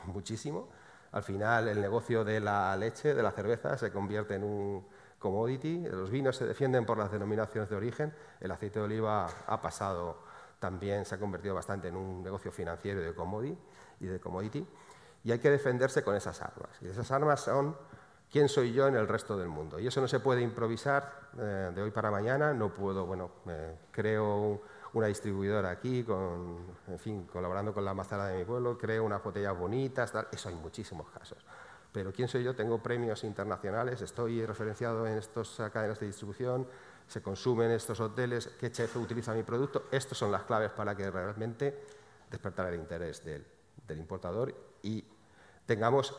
S1: muchísimo. Al final, el negocio de la leche, de la cerveza, se convierte en un commodity. Los vinos se defienden por las denominaciones de origen. El aceite de oliva ha pasado también, se ha convertido bastante en un negocio financiero y de commodity. Y hay que defenderse con esas armas. Y esas armas son quién soy yo en el resto del mundo. Y eso no se puede improvisar de hoy para mañana. No puedo, creo una distribuidora aquí, colaborando con la mazara de mi pueblo, creo unas botellas bonitas, tal. Eso hay muchísimos casos. Pero ¿quién soy yo? Tengo premios internacionales, estoy referenciado en estas cadenas de distribución, se consumen en estos hoteles, ¿qué chef utiliza mi producto? Estas son las claves para que realmente despertar el interés del importador y tengamos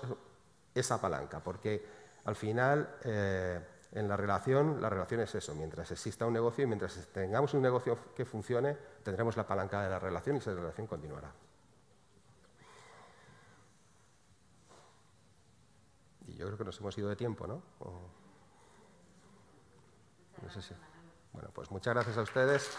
S1: esa palanca, porque al final en la relación es eso, mientras exista un negocio y mientras tengamos un negocio que funcione, tendremos la palanca de la relación y esa relación continuará. Y yo creo que nos hemos ido de tiempo, ¿no? No sé si. Bueno, pues muchas gracias a ustedes.